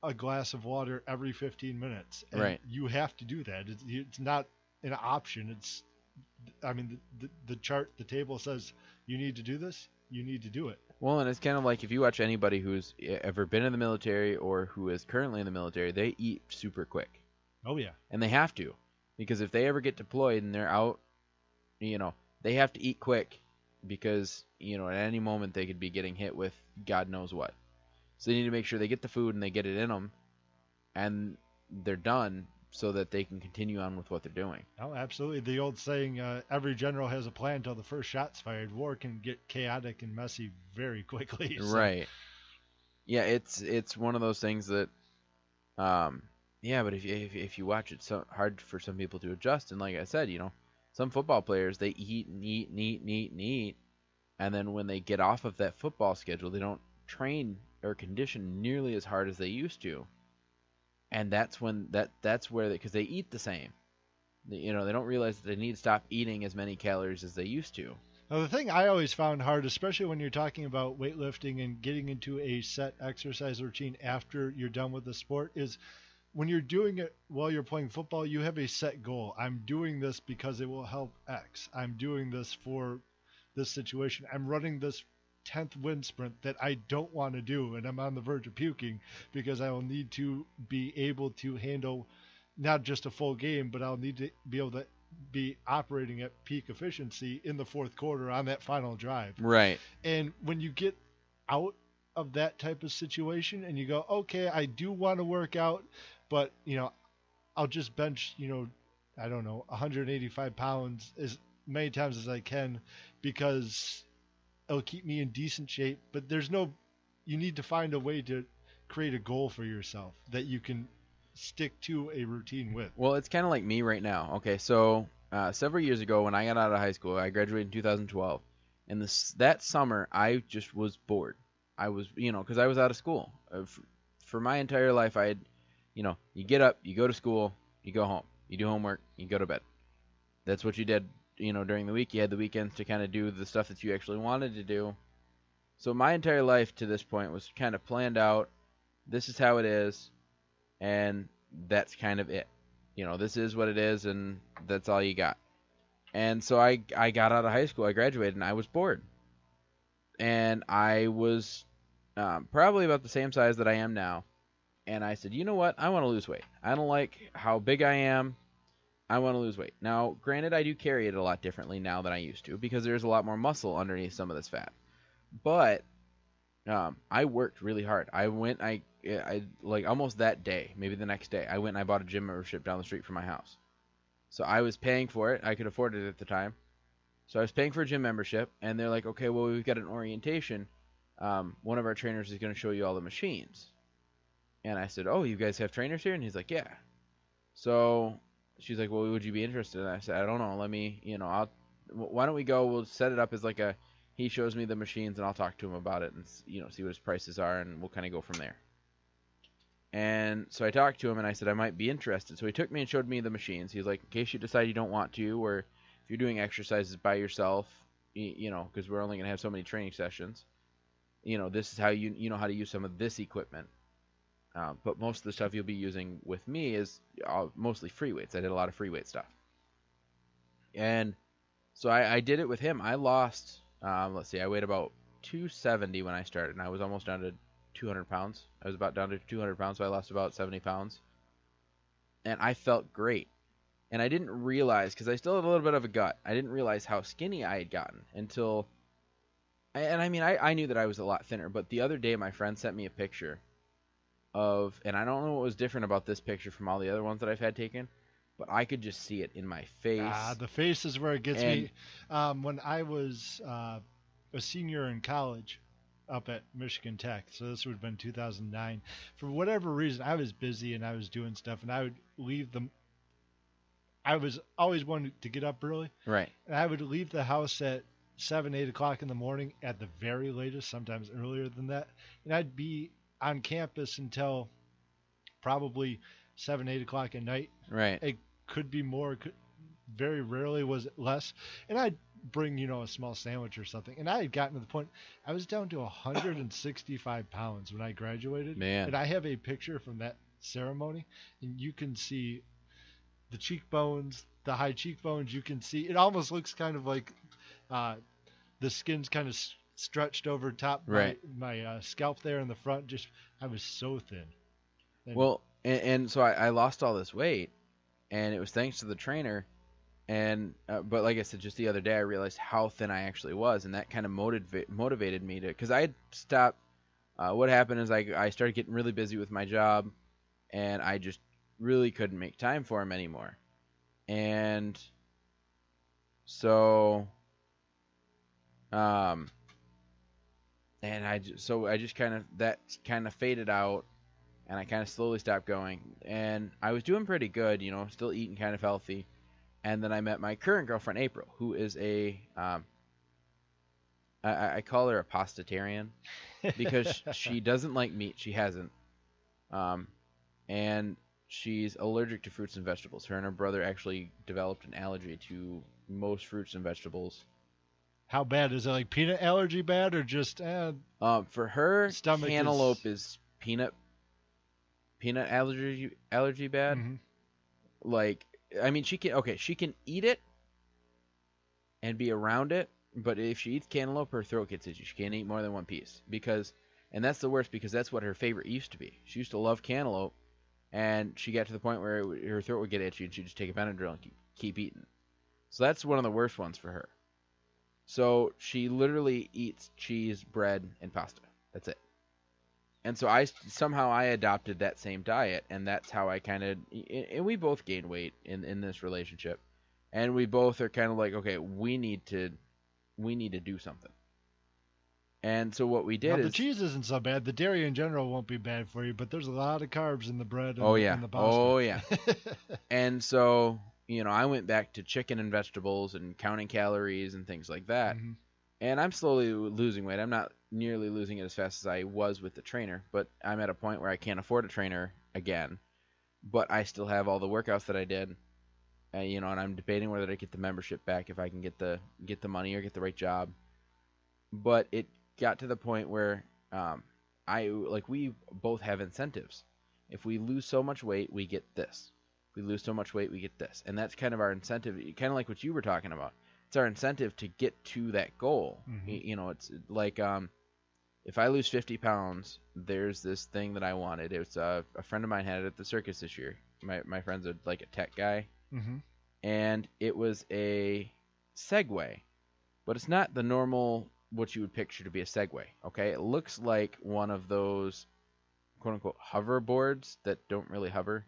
a glass of water every 15 minutes. And you have to do that. It's not an option. The chart, the table says you need to do this. you need to do it. Well, and it's kind of like if you watch anybody who's ever been in the military or who is currently in the military, they eat super quick. Oh yeah. And they have to. Because if they ever get deployed and they're out, they have to eat quick because, at any moment they could be getting hit with God knows what. So they need to make sure they get the food and they get it in them and they're done so that they can continue on with what they're doing. Oh, absolutely. The old saying, every general has a plan until the first shot's fired. War can get chaotic and messy very quickly. So. Right. Yeah, it's one of those things that, but if you watch, it's so hard for some people to adjust. And like I said, some football players, they eat and eat and eat and eat and eat. And then when they get off of that football schedule, they don't train or condition nearly as hard as they used to. And that's when that's where because they eat the same. They don't realize that they need to stop eating as many calories as they used to. Now, the thing I always found hard, especially when you're talking about weightlifting and getting into a set exercise routine after you're done with the sport, is when you're doing it while you're playing football, you have a set goal. I'm doing this because it will help X. I'm doing this for this situation. I'm running this 10th wind sprint that I don't want to do, and I'm on the verge of puking because I will need to be able to handle not just a full game, but I'll need to be able to be operating at peak efficiency in the fourth quarter on that final drive. Right. And when you get out of that type of situation and you go, okay, I do want to work out, but I'll just bench, I don't know, 185 pounds as many times as I can because it'll keep me in decent shape. But you need to find a way to create a goal for yourself that you can stick to a routine with. Well, it's kind of like me right now. Okay, so several years ago when I got out of high school, I graduated in 2012, and that summer I just was bored. I was, because I was out of school. For my entire life, I had, you get up, you go to school, you go home, you do homework, you go to bed. That's what you did, during the week. You had the weekends to kind of do the stuff that you actually wanted to do. So my entire life to this point was kind of planned out. This is how it is. And that's kind of it. This is what it is, and that's all you got. And so I got out of high school, I graduated, and I was bored. And I was probably about the same size that I am now. And I said, you know what? I want to lose weight. I don't like how big I am. I want to lose weight. Now, granted, I do carry it a lot differently now than I used to because there's a lot more muscle underneath some of this fat. But I worked really hard. I like almost that day, maybe the next day, I went and I bought a gym membership down the street from my house. So I was paying for it. I could afford it at the time. So I was paying for a gym membership, and they're like, okay, well, we've got an orientation. One of our trainers is going to show you all the machines. And I said, oh, you guys have trainers here? And he's like, yeah. So she's like, well, would you be interested? And I said, I don't know. Let me, why don't we go? We'll set it up as like he shows me the machines, and I'll talk to him about it and, see what his prices are, and we'll kind of go from there. And so I talked to him, and I said I might be interested. So he took me and showed me the machines. He's like, in case you decide you don't want to, or if you're doing exercises by yourself, because we're only going to have so many training sessions, this is how you know how to use some of this equipment. But most of the stuff you'll be using with me is mostly free weights. I did a lot of free weight stuff. And so I did it with him. I lost, I weighed about 270 when I started, and I was almost down to 200 pounds. I was about down to 200 pounds, so I lost about 70 pounds. And I felt great. And I didn't realize, because I still had a little bit of a gut, I didn't realize how skinny I had gotten until, I knew that I was a lot thinner, but the other day my friend sent me a picture of, and I don't know what was different about this picture from all the other ones that I've had taken, but I could just see it in my face. The face is where it gets me. When I was a senior in college up at Michigan Tech, so this would have been 2009, for whatever reason, I was busy and I was doing stuff, and I would leave them. I was always one to get up early. Right. And I would leave the house at 7, 8 o'clock in the morning at the very latest, sometimes earlier than that. And I'd be on campus until probably 7, 8 o'clock at night. Right. It could be more. Very rarely was it less. And I'd bring, a small sandwich or something. And I had gotten to the point, I was down to 165 pounds when I graduated. Man. And I have a picture from that ceremony, and you can see the cheekbones, the high cheekbones. You can see, it almost looks kind of like the skin's kind of stretched over top Right. my scalp there in the front. Just I was so thin. And Well, and so I lost all this weight, and it was thanks to the trainer. And but like I said, just the other day, I realized how thin I actually was, and that kind of motivated me to, because I had stopped. What happened is I started getting really busy with my job, and I just really couldn't make time for him anymore. And so, and I just kind of faded out, and I kind of slowly stopped going. And I was doing pretty good, still eating kind of healthy. And then I met my current girlfriend, April, who is I call her a pastatarian because she doesn't like meat. She hasn't. And she's allergic to fruits and vegetables. Her and her brother actually developed an allergy to most fruits and vegetables. how bad is it? Like peanut allergy bad or just For her, stomach cantaloupe is peanut allergy bad. Mhm. Like, I mean, she can eat it and be around it, but if she eats cantaloupe, her throat gets itchy. She can't eat more than one piece and that's the worst because that's what her favorite used to be. She used to love cantaloupe, and she got to the point where her throat would get itchy, and she'd just take a Benadryl and keep eating. So that's one of the worst ones for her. So she literally eats cheese, bread, and pasta. That's it. And so I adopted that same diet, and that's how I kind of, and we both gained weight in this relationship, and we both are kind of like, okay, we need to do something. And so what we did the is, cheese isn't so bad. The dairy in general won't be bad for you, but there's a lot of carbs in the bread and, and the pasta. Oh yeah. And so, I went back to chicken and vegetables and counting calories and things like that. Mm-hmm. And I'm slowly losing weight. I'm not nearly losing it as fast as I was with the trainer, but I'm at a point where I can't afford a trainer again. But I still have all the workouts that I did, and I'm debating whether to get the membership back if I can get the money or get the right job. But it got to the point where we both have incentives. If we lose so much weight, we get this. If we lose so much weight, we get this, and that's kind of our incentive. Kind of like what you were talking about. It's our incentive to get to that goal. Mm-hmm. It's like if I lose 50 pounds, there's this thing that I wanted. It was a friend of mine had it at the circus this year. My friend's like a tech guy, Mm-hmm. and it was a Segway, but it's not the normal what you would picture to be a Segway. Okay, it looks like one of those quote unquote hoverboards that don't really hover,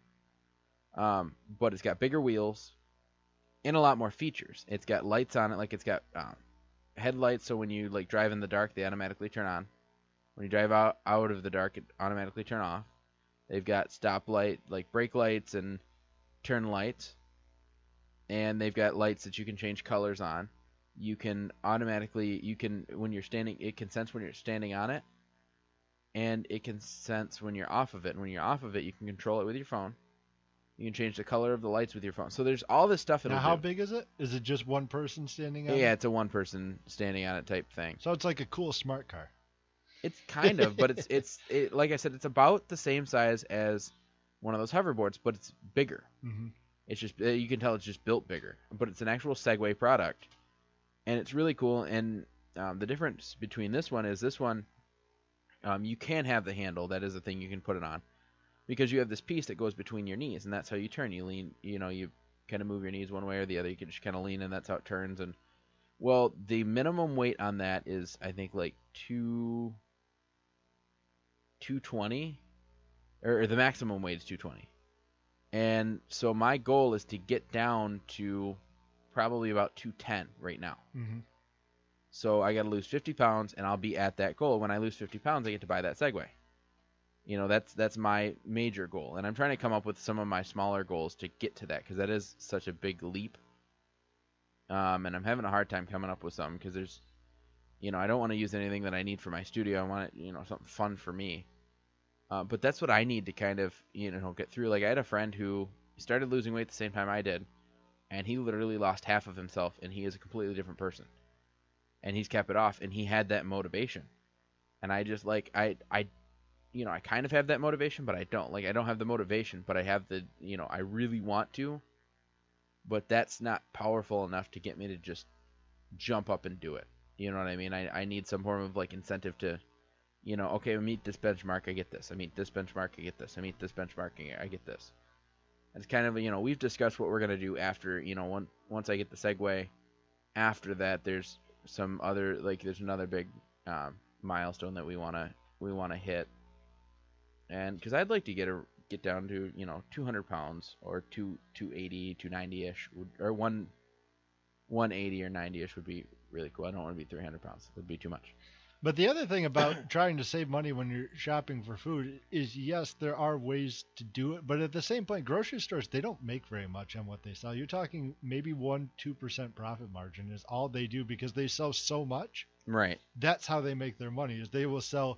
but it's got bigger wheels and a lot more features. It's got lights on it, like it's got headlights, so when you like drive in the dark, they automatically turn on. When you drive out of the dark, it automatically turn off. They've got stoplight, like brake lights and turn lights, and they've got lights that you can change colors on. You can when you're standing, it can sense when you're standing on it, and it can sense when you're off of it. And when you're off of it, you can control it with your phone. You can change the color of the lights with your phone. So there's all this stuff. Now, how big is it? Is it just one person standing on it? Yeah, it's a one person standing on it type thing. So it's like a cool smart car. It's kind of, but it's like I said, it's about the same size as one of those hoverboards, but it's bigger. Mm-hmm. It's just, you can tell it's just built bigger, but it's an actual Segway product, and it's really cool. And the difference between this one is you can have the handle. That is the thing you can put it on, because you have this piece that goes between your knees, and that's how you turn. You lean, you kind of move your knees one way or the other. You can just kind of lean, and that's how it turns. And well, the minimum weight on that is, I think, like 220, or the maximum weight is 220. And so my goal is to get down to probably about 210 right now. Mm-hmm. So I got to lose 50 pounds, and I'll be at that goal. When I lose 50 pounds, I get to buy that Segway. That's my major goal, and I'm trying to come up with some of my smaller goals to get to that, because that is such a big leap. And I'm having a hard time coming up with something, because there's, I don't want to use anything that I need for my studio. I want it, something fun for me. But that's what I need to kind of, get through. Like, I had a friend who started losing weight the same time I did, and he literally lost half of himself, and he is a completely different person. And he's kept it off, and he had that motivation. And I just, like, I kind of have that motivation, but I don't. Like, I don't have the motivation, but I have the, I really want to. But that's not powerful enough to get me to just jump up and do it. You know what I mean? I need some form of like incentive to, okay, I meet this benchmark, I get this. I meet this benchmark, I get this. I meet this benchmark, I get this. It's kind of, we've discussed what we're going to do after, once I get the Segway. After that, there's some other, like, there's another big milestone that we want to hit. And because I'd like to get down to, 200 pounds or 280, 290-ish, or 180 or 90-ish would be really cool. I don't want to be 300 pounds. That'd be too much. But the other thing about trying to save money when you're shopping for food is, yes, there are ways to do it. But at the same point, grocery stores, they don't make very much on what they sell. You're talking maybe 1-2% profit margin is all they do because they sell so much. Right. That's how they make their money, is they will sell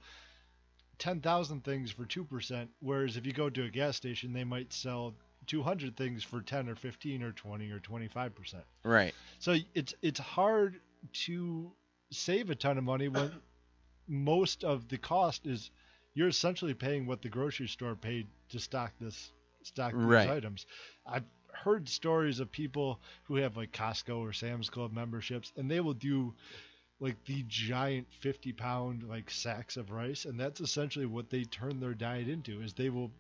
10,000 things for 2%, whereas if you go to a gas station, they might sell 200 things for 10 or 15 or 20 or 25%. Right. So it's hard to save a ton of money when most of the cost is you're essentially paying what the grocery store paid to stock these items. I've heard stories of people who have like Costco or Sam's Club memberships, and they will do like the giant 50-pound like sacks of rice, and that's essentially what they turn their diet into, is they'll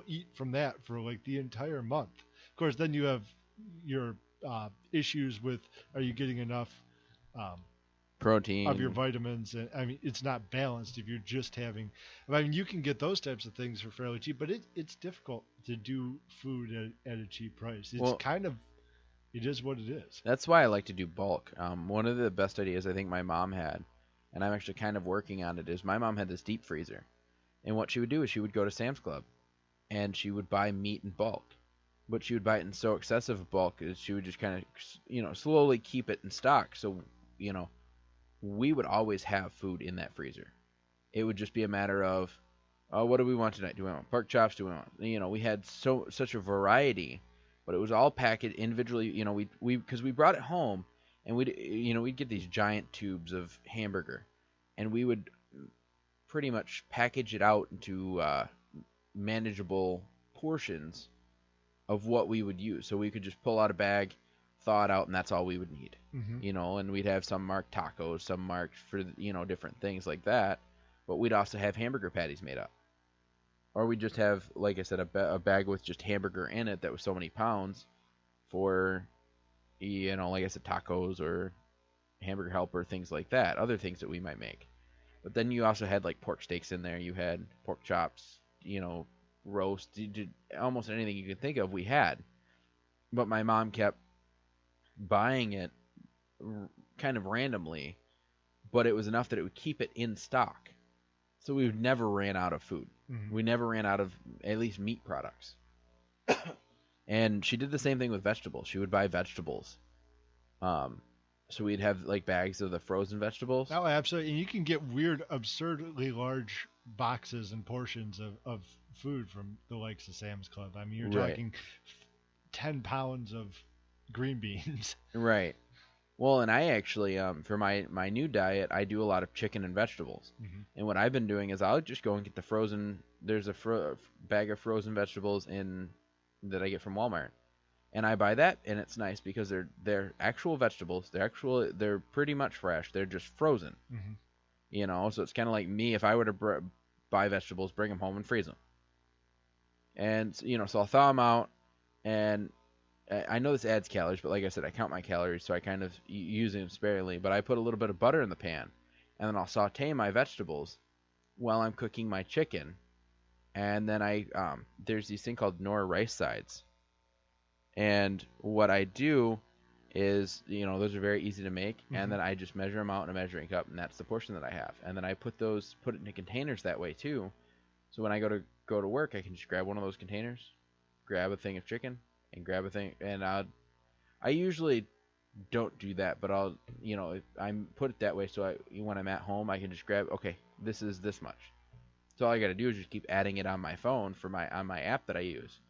eat from that for like the entire month. Of course, then you have your issues with, are you getting enough protein of your vitamins? And I mean, it's not balanced if you're just having, I mean, you can get those types of things for fairly cheap, but it's difficult to do food at a cheap price. It is what it is. That's why I like to do bulk. One of the best ideas I think my mom had, and I'm actually kind of working on it, is my mom had this deep freezer. And what she would do is she would go to Sam's Club and she would buy meat in bulk. But she would buy it in so excessive a bulk is she would just kind of, slowly keep it in stock. So, we would always have food in that freezer. It would just be a matter of, what do we want tonight? Do we want pork chops? Do we want, we had such a variety, but it was all packaged individually. Because we brought it home, and we'd get these giant tubes of hamburger, and we would pretty much package it out into manageable portions of what we would use. So we could just pull out a bag, thaw it out, and that's all we would need. Mm-hmm. And we'd have some marked tacos, some marked for, different things like that. But we'd also have hamburger patties made up. Or we'd just have, like I said, a bag with just hamburger in it that was so many pounds for, like I said, tacos or hamburger helper, things like that. Other things that we might make. But then you also had, like, pork steaks in there. You had pork chops, roast. You did almost anything you could think of, we had. But my mom kept buying it kind of randomly, but it was enough that it would keep it in stock. So we never ran out of food. Mm-hmm. We never ran out of at least meat products. And she did the same thing with vegetables. She would buy vegetables. So we'd have like bags of the frozen vegetables. Oh, absolutely. And you can get weird, absurdly large boxes and portions of food from the likes of Sam's Club. I mean, you're talking 10 pounds of green beans. Right. Well, and I actually, for my new diet, I do a lot of chicken and vegetables. Mm-hmm. And what I've been doing is I'll just go and get the frozen, there's a bag of frozen vegetables that I get from Walmart. And I buy that, and it's nice because they're actual vegetables. They're pretty much fresh. They're just frozen. Mm-hmm. So it's kind of like me if I were to buy vegetables, bring them home and freeze them. And, so I'll thaw them out, and I know this adds calories, but like I said, I count my calories, so I kind of use them sparingly. But I put a little bit of butter in the pan, and then I'll saute my vegetables while I'm cooking my chicken. And then there's these thing called Nor rice sides. And what I do is, those are very easy to make, mm-hmm. and then I just measure them out in a measuring cup, and that's the portion that I have. And then I put it into containers that way too. So when I go to work, I can just grab one of those containers, grab a thing of chicken, and grab a thing, and I usually don't do that, but I'll, I put it that way so when I'm at home, I can just grab, okay, this is this much. So all I got to do is just keep adding it on my phone on my app that I use,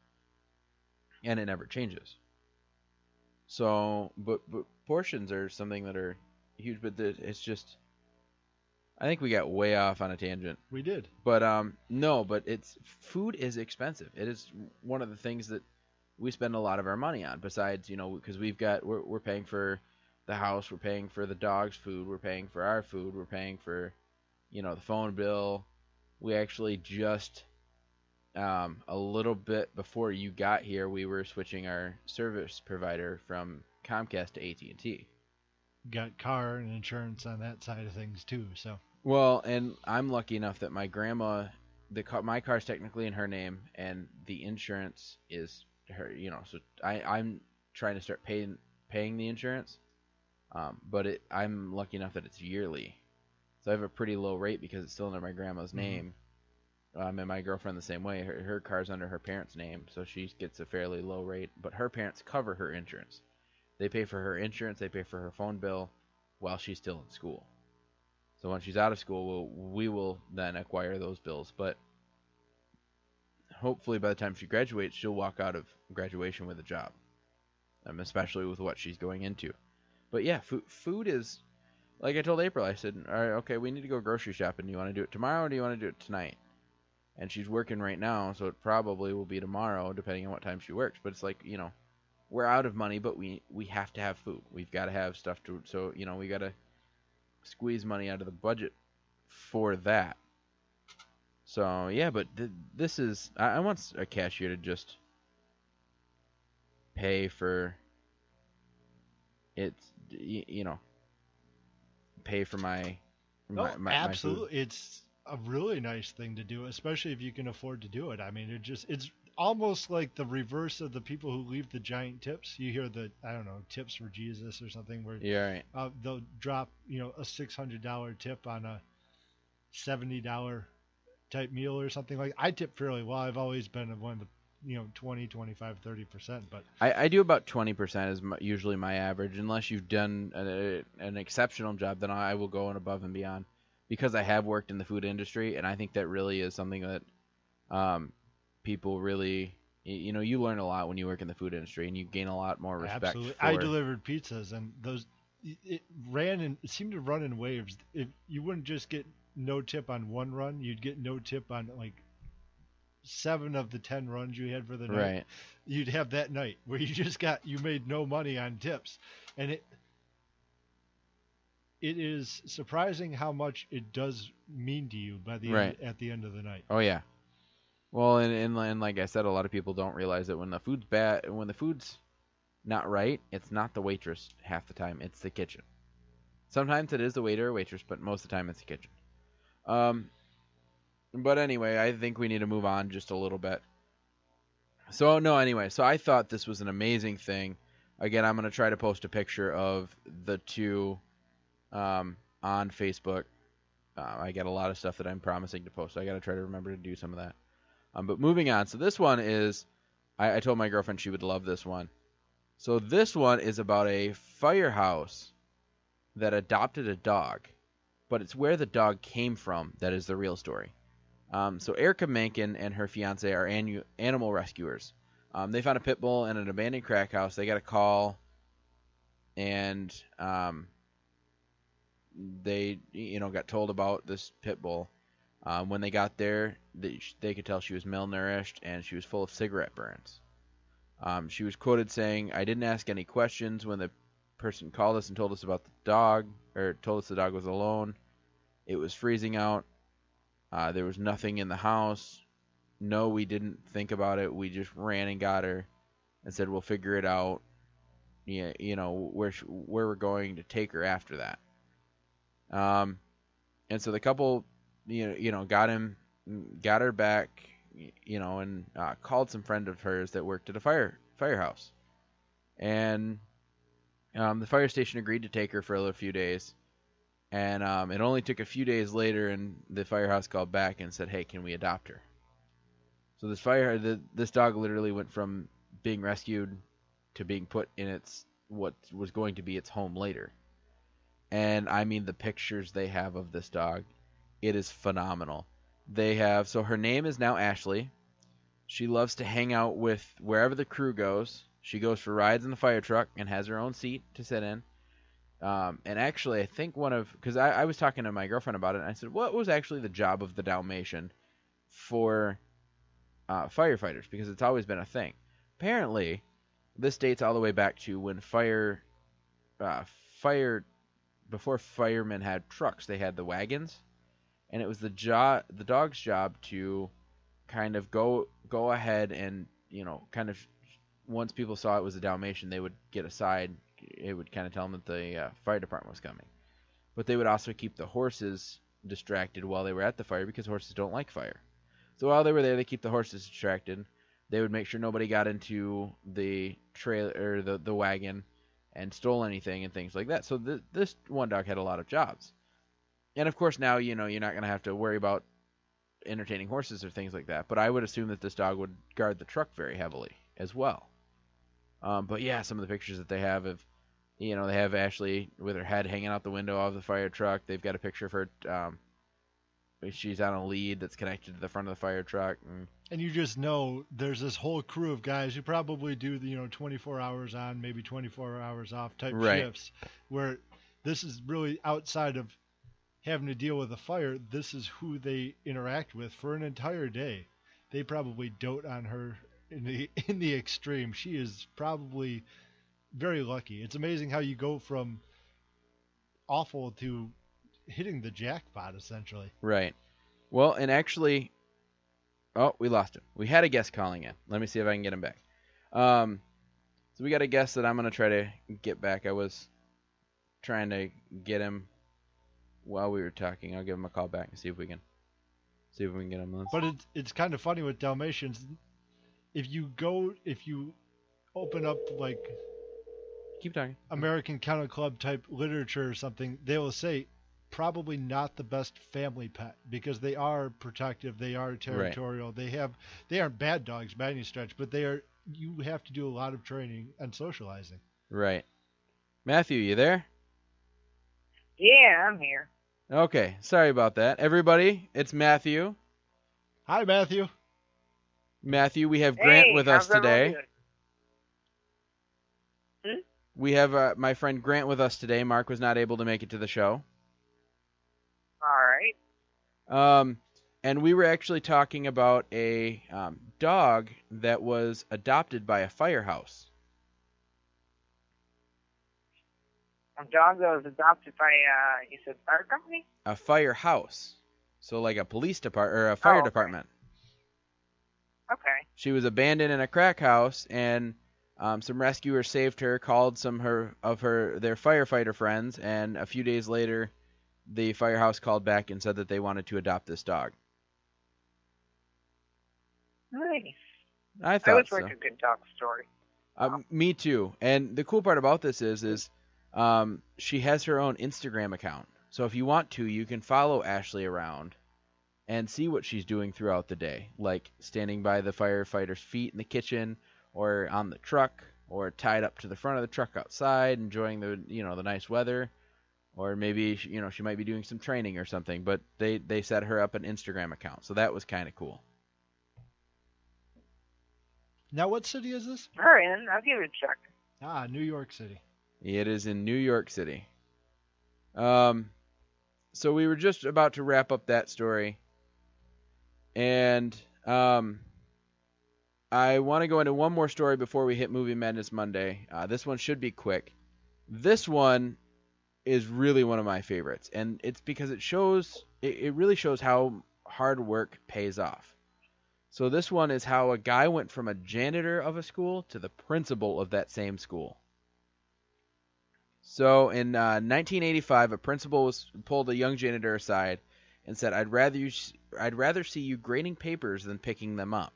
and it never changes. So, but portions are something that are huge, but it's just, I think we got way off on a tangent. We did. But no, but food is expensive. It is one of the things that we spend a lot of our money on, besides, because we're paying for the house, we're paying for the dog's food, we're paying for our food, we're paying for, the phone bill. We actually just a little bit before you got here, we were switching our service provider from Comcast to AT&T. Got car and insurance on that side of things too. So Well, and I'm lucky enough that my grandma, my car's technically in her name, and the insurance is her. So I'm trying to start paying the insurance, but I'm lucky enough that it's yearly, so I have a pretty low rate because it's still under my grandma's name. And my girlfriend the same way. Her car's under her parents' name, so she gets a fairly low rate. But her parents cover her insurance. They pay for her insurance. They pay for her phone bill while she's still in school. So when she's out of school, we will then acquire those bills. But hopefully by the time she graduates, she'll walk out of graduation with a job, especially with what she's going into. But yeah, food is, like I told April, I said, all right, okay, we need to go grocery shopping. Do you want to do it tomorrow or do you want to do it tonight? And she's working right now, so it probably will be tomorrow, depending on what time she works. But it's like, we're out of money, but we have to have food. We've got to have stuff to, so, we got to squeeze money out of the budget for that. So, yeah, but this is, I want a cashier to just pay for it, pay for my absolutely. My food. It's a really nice thing to do, especially if you can afford to do it. I mean, it's almost like the reverse of the people who leave the giant tips. You hear the, I don't know, tips for Jesus or something, where they'll drop, a $600 tip on a $70 type meal or something like. I tip fairly well. I've always been one of the 20, 25, 30%, but I do about 20% is usually my average, unless you've done an exceptional job. Then I will go above and beyond, because I have worked in the food industry, and I think that really is something that people really, you learn a lot when you work in the food industry, and you gain a lot more respect. Absolutely. I delivered pizzas, and it seemed to run in waves. If you wouldn't just get no tip on one run, you'd get no tip on like 7 of the 10 runs you had for the night. Right. You'd have that night where you made no money on tips, and it is surprising how much it does mean to you by the end, at the end of the night. Oh yeah. Well, and like I said, a lot of people don't realize that when the food's bad, when the food's not right, it's not the waitress half the time, it's the kitchen. Sometimes it is the waiter or waitress, but most of the time it's the kitchen. But anyway, I think we need to move on just a little bit. So I thought this was an amazing thing. Again, I'm going to try to post a picture of the two on Facebook. I got a lot of stuff that I'm promising to post, so I got to try to remember to do some of that. But moving on. So this one is, I told my girlfriend she would love this one. So this one is about a firehouse that adopted a dog, but it's where the dog came from that is the real story. So Erica Menken and her fiance are animal rescuers. They found a pit bull in an abandoned crack house. They got a call, and they got told about this pit bull. When they got there, they could tell she was malnourished and she was full of cigarette burns. She was quoted saying, "I didn't ask any questions when the person called us and told us about the dog, or told us the dog was alone. It was freezing out. There was nothing in the house. No, we didn't think about it. We just ran and got her and said we'll figure it out. Yeah, where we're going to take her after that." And so the couple, got her back, and called some friend of hers that worked at a firehouse, and the fire station agreed to take her for a few days. And it only took a few days later, and the firehouse called back and said, "Hey, can we adopt her?" So this dog literally went from being rescued to being put in what was going to be its home later. And I mean, the pictures they have of this dog, it is phenomenal. So her name is now Ashley. She loves to hang out with wherever the crew goes. She goes for rides in the fire truck and has her own seat to sit in. And actually, I think because I was talking to my girlfriend about it, and I said, what was actually the job of the Dalmatian for firefighters? Because it's always been a thing. Apparently, this dates all the way back to when before firemen had trucks, they had the wagons, and it was the dog's job to kind of go ahead and, kind of, once people saw it was a Dalmatian, they would get aside. It would kind of tell them that the fire department was coming. But they would also keep the horses distracted while they were at the fire, because horses don't like fire. So while they were there, they keep the horses distracted. They would make sure nobody got into the trailer or the wagon and stole anything and things like that. So this one dog had a lot of jobs. And of course now, you're not going to have to worry about entertaining horses or things like that. But I would assume that this dog would guard the truck very heavily as well. But yeah, some of the pictures that they have of, they have Ashley with her head hanging out the window of the fire truck. They've got a picture of her. She's on a lead that's connected to the front of the fire truck. And you just know there's this whole crew of guys who probably do the 24 hours on, maybe 24 hours off type shifts, where this is really outside of having to deal with a fire. This is who they interact with for an entire day. They probably dote on her in the extreme. She is probably very lucky. It's amazing how you go from awful to hitting the jackpot, essentially. Right. Well, and actually, we lost him. We had a guest calling in. Let me see if I can get him back. So we got a guest that I'm going to try to get back. I was trying to get him while we were talking. I'll give him a call back and see if we can get him on. But it's kind of funny with Dalmatians. If you open up like keep talking American Kennel Club type literature or something, they will say probably not the best family pet, because they are protective, they are territorial, right. They aren't bad dogs by any stretch, but you have to do a lot of training and socializing. Right. Matthew, you there? Yeah, I'm here. Okay, sorry about that. Everybody, it's Matthew. Hi, Matthew. Matthew, we have Grant with us today. We have my friend Grant with us today. Mark was not able to make it to the show. All right. And we were actually talking about a dog that was adopted by a firehouse. A dog that was adopted by, you said fire company? A firehouse. So like a police department or a fire department. Okay. She was abandoned in a crack house, and some rescuers saved her, called some of their firefighter friends, and a few days later, the firehouse called back and said that they wanted to adopt this dog. Nice. I thought so. That was like a good dog story. Me too. And the cool part about this is she has her own Instagram account. So if you want to, you can follow Ashley around and see what she's doing throughout the day, like standing by the firefighter's feet in the kitchen, or on the truck, or tied up to the front of the truck outside, enjoying the nice weather, or maybe she might be doing some training or something. But they set her up an Instagram account, so that was kind of cool. Now, what city is this? All right, I'll give it a check. New York City. It is in New York City. So we were just about to wrap up that story. And I want to go into one more story before we hit Movie Madness Monday. This one should be quick. This one is really one of my favorites, and it's because it really shows how hard work pays off. So this one is how a guy went from a janitor of a school to the principal of that same school. So in 1985, a principal pulled a young janitor aside and said, I'd rather see you grading papers than picking them up.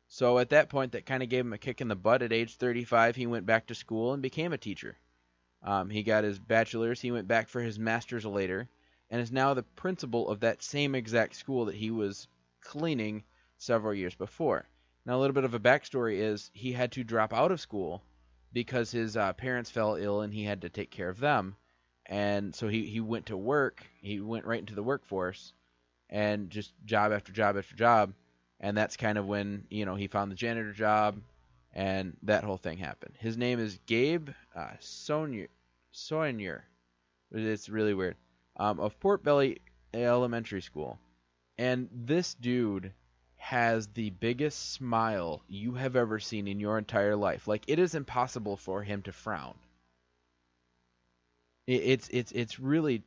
So at that point, that kind of gave him a kick in the butt. At age 35, he went back to school and became a teacher. He got his bachelor's. He went back for his master's later, and is now the principal of that same exact school that he was cleaning several years before. Now, a little bit of a backstory is he had to drop out of school because his parents fell ill and he had to take care of them. And so he went to work. He went right into the workforce and just job after job after job. And that's kind of when, he found the janitor job and that whole thing happened. His name is Gabe Soigner. It's really weird. Of Port Belly Elementary School. And this dude has the biggest smile you have ever seen in your entire life. Like, it is impossible for him to frown. It's really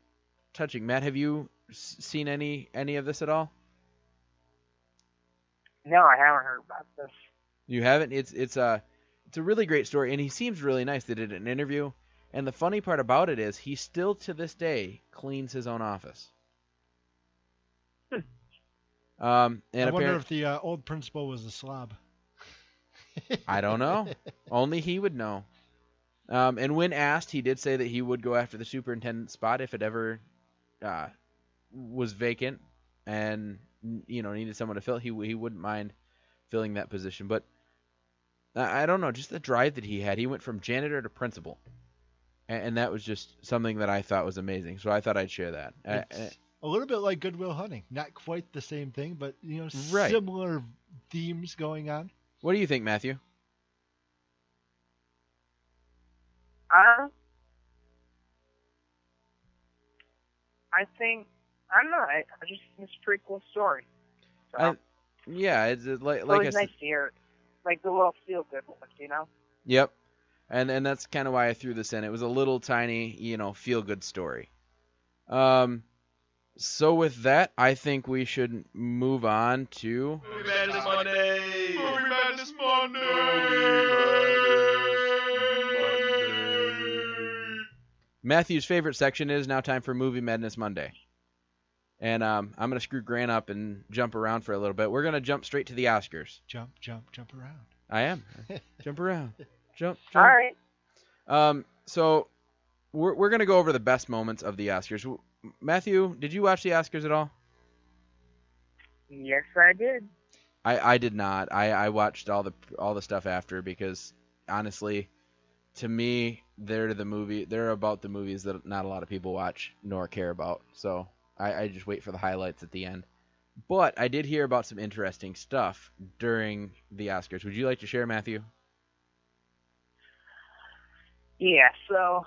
touching. Matt, have you seen any of this at all? No, I haven't heard about this. You haven't? It's a really great story, and he seems really nice. They did an interview, and the funny part about it is he still to this day cleans his own office. And I wonder if the old principal was a slob. I don't know. Only he would know. And when asked, he did say that he would go after the superintendent spot if it ever was vacant and needed someone to fill. He wouldn't mind filling that position. But I don't know, just the drive that he had. He went from janitor to principal, and that was just something that I thought was amazing. So I thought I'd share that. It's a little bit like Good Will Hunting. Not quite the same thing, but Right. Similar themes going on. What do you think, Matthew? I think, I don't know, I just think it's a pretty cool story. So, Yeah, it's like it's I always said. nice to hear, like the little feel-good ones, Yep. And that's kind of why I threw this in. It was a little tiny, feel-good story. So with that, I think we should move on to Movie Madness Monday! Movie Madness Monday! Matthew's favorite section. It is now time for Movie Madness Monday. And I'm going to screw Grant up and jump around for a little bit. We're going to jump straight to the Oscars. Jump around. I am. Jump around. Jump. All right. So we're going to go over the best moments of the Oscars. Matthew, did you watch the Oscars at all? Yes, I did. I did not. I watched all the stuff after because honestly, to me, they're about the movies that not a lot of people watch nor care about. So I just wait for the highlights at the end. But I did hear about some interesting stuff during the Oscars. Would you like to share, Matthew? Yeah, so,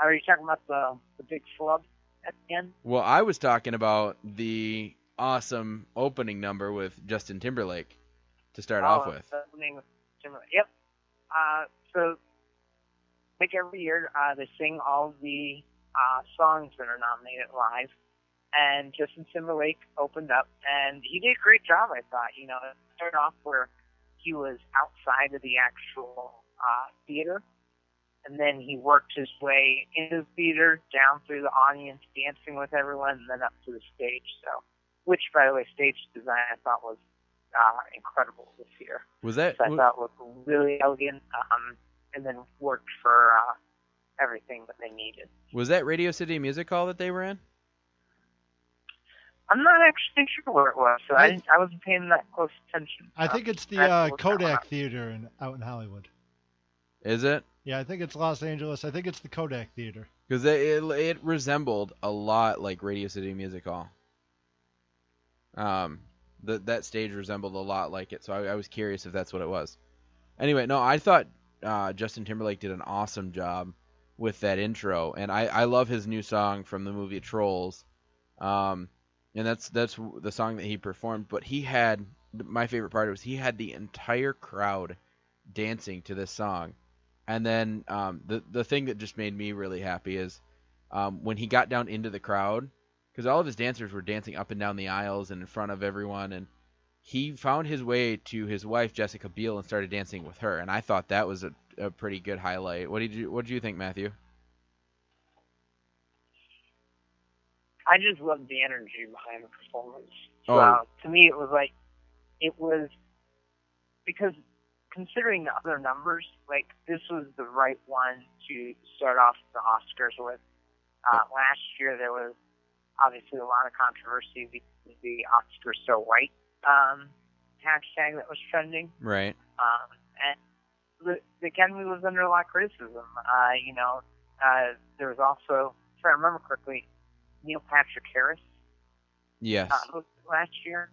are you talking about the big flub at the end? Well, I was talking about the awesome opening number with Justin Timberlake to start off with. The opening with Timberlake. Yep. So, like every year, they sing all the songs that are nominated live. And Justin Timberlake opened up, and he did a great job, I thought. It started off where he was outside of the actual theater, and then he worked his way into the theater, down through the audience, dancing with everyone, and then up to the stage. So, which, by the way, stage design I thought was incredible this year. Was that? So I thought looked really elegant, and then worked for everything that they needed. Was that Radio City Music Hall that they were in? I'm not actually sure where it was, so I wasn't paying that close attention. I think it's the Kodak Theater out in Hollywood. Is it? Yeah, I think it's Los Angeles. I think it's the Kodak Theater. Because it resembled a lot like Radio City Music Hall. That stage resembled a lot like it, so I was curious if that's what it was. Anyway, no, I thought Justin Timberlake did an awesome job with that intro, and I love his new song from the movie Trolls. And that's the song that he performed. But my favorite part was he had the entire crowd dancing to this song. And then the thing that just made me really happy is when he got down into the crowd, because all of his dancers were dancing up and down the aisles and in front of everyone, and he found his way to his wife Jessica Biel and started dancing with her. And I thought that was a pretty good highlight. What did you think, Matthew? I just loved the energy behind the performance. So, to me, it was because considering the other numbers, this was the right one to start off the Oscars with. Last year, there was obviously a lot of controversy because the Oscars So White hashtag that was trending. Right. And the Academy was under a lot of criticism. There was also, if I remember correctly, Neil Patrick Harris. Yes. Last year,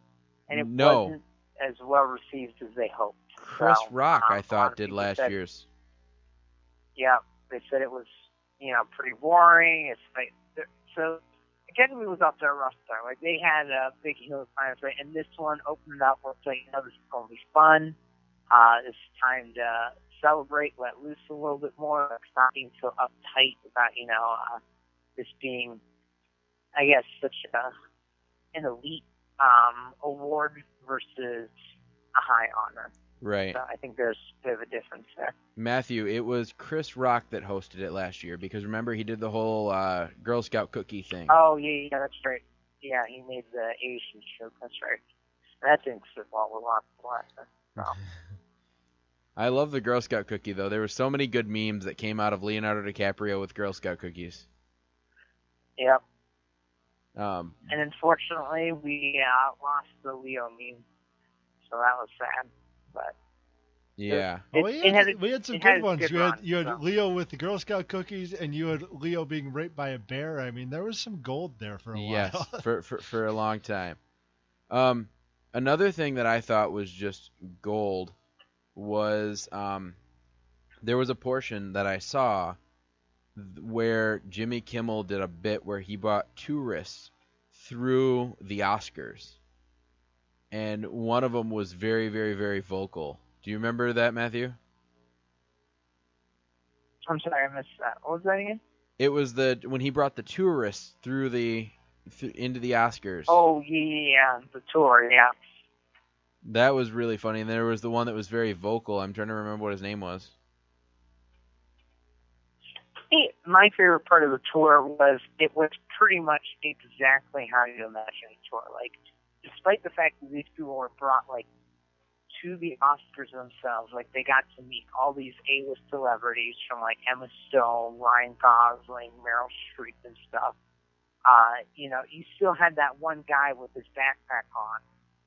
and it No. wasn't as well received as they hoped. Chris So, Rock, I a lot thought, of did people last said, year's. Yeah, they said it was, pretty boring. It's so Academy was off to a rough start. They had a big hill to climb, right? And this one opened up with this is going to be fun. It's time to celebrate, let loose a little bit more, like not being so uptight about, this being, I guess, such an elite award versus a high honor. Right. So I think there's a bit of a difference there. Matthew, it was Chris Rock that hosted it last year because remember he did the whole Girl Scout cookie thing. Oh, yeah, that's right. Yeah, he made the Asian show. That's right. That didn't sit well with lots of last time. I love the Girl Scout cookie, though. There were so many good memes that came out of Leonardo DiCaprio with Girl Scout cookies. Yep. And unfortunately, we lost the Leo meme, so that was sad. But yeah, we had some good ones. You had Leo with the Girl Scout cookies, and you had Leo being raped by a bear. I mean, there was some gold there for a while. Yes, for a long time. Another thing that I thought was just gold was there was a portion that I saw where Jimmy Kimmel did a bit where he brought tourists through the Oscars. And one of them was very, very, very vocal. Do you remember that, Matthew? I'm sorry, I missed that. What was that again? It was when he brought the tourists through into the Oscars. Oh, yeah, the tour, yeah. That was really funny. And there was the one that was very vocal. I'm trying to remember what his name was. My favorite part of the tour was it was pretty much exactly how you imagine a tour. Like, despite the fact that these people were brought, like, to the Oscars themselves, like, they got to meet all these A-list celebrities from, like, Emma Stone, Ryan Gosling, Meryl Streep and stuff. You still had that one guy with his backpack on,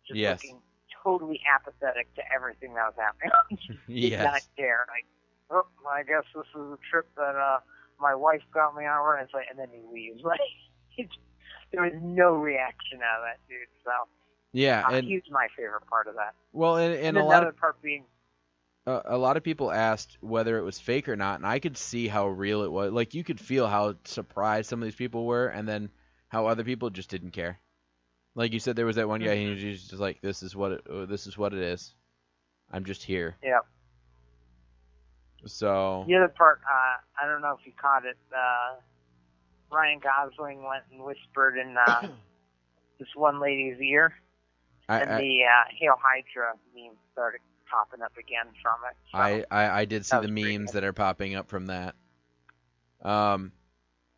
just looking totally apathetic to everything that was happening. He did not care. Like, oh, I guess this is a trip that my wife got me on, and then he leaves. Like, there was no reaction out of that dude. So yeah, and he's my favorite part of that. Well, and a lot of part being a lot of people asked whether it was fake or not, and I could see how real it was. Like, you could feel how surprised some of these people were, and then how other people just didn't care. Like you said, there was that one guy who was just like, "This is what it is. I'm just here." Yeah. So the other part, I don't know if you caught it. Ryan Gosling went and whispered in this one lady's ear, and the Hail Hydra meme started popping up again from it. So I did see the memes that are popping up from that.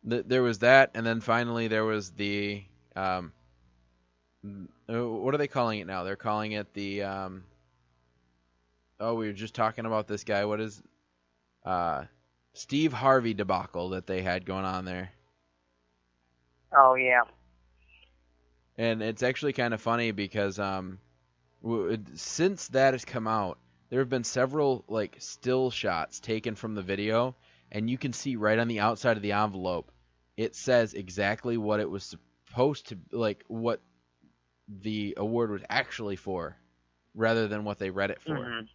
There was that, and then finally there was the what are they calling it now? They're calling it the we were just talking about this guy. What is Steve Harvey debacle that they had going on there? Oh yeah. And it's actually kind of funny because since that has come out, there have been several like still shots taken from the video, and you can see right on the outside of the envelope, it says exactly what it was supposed to, like what the award was actually for, rather than what they read it for. Mm-hmm.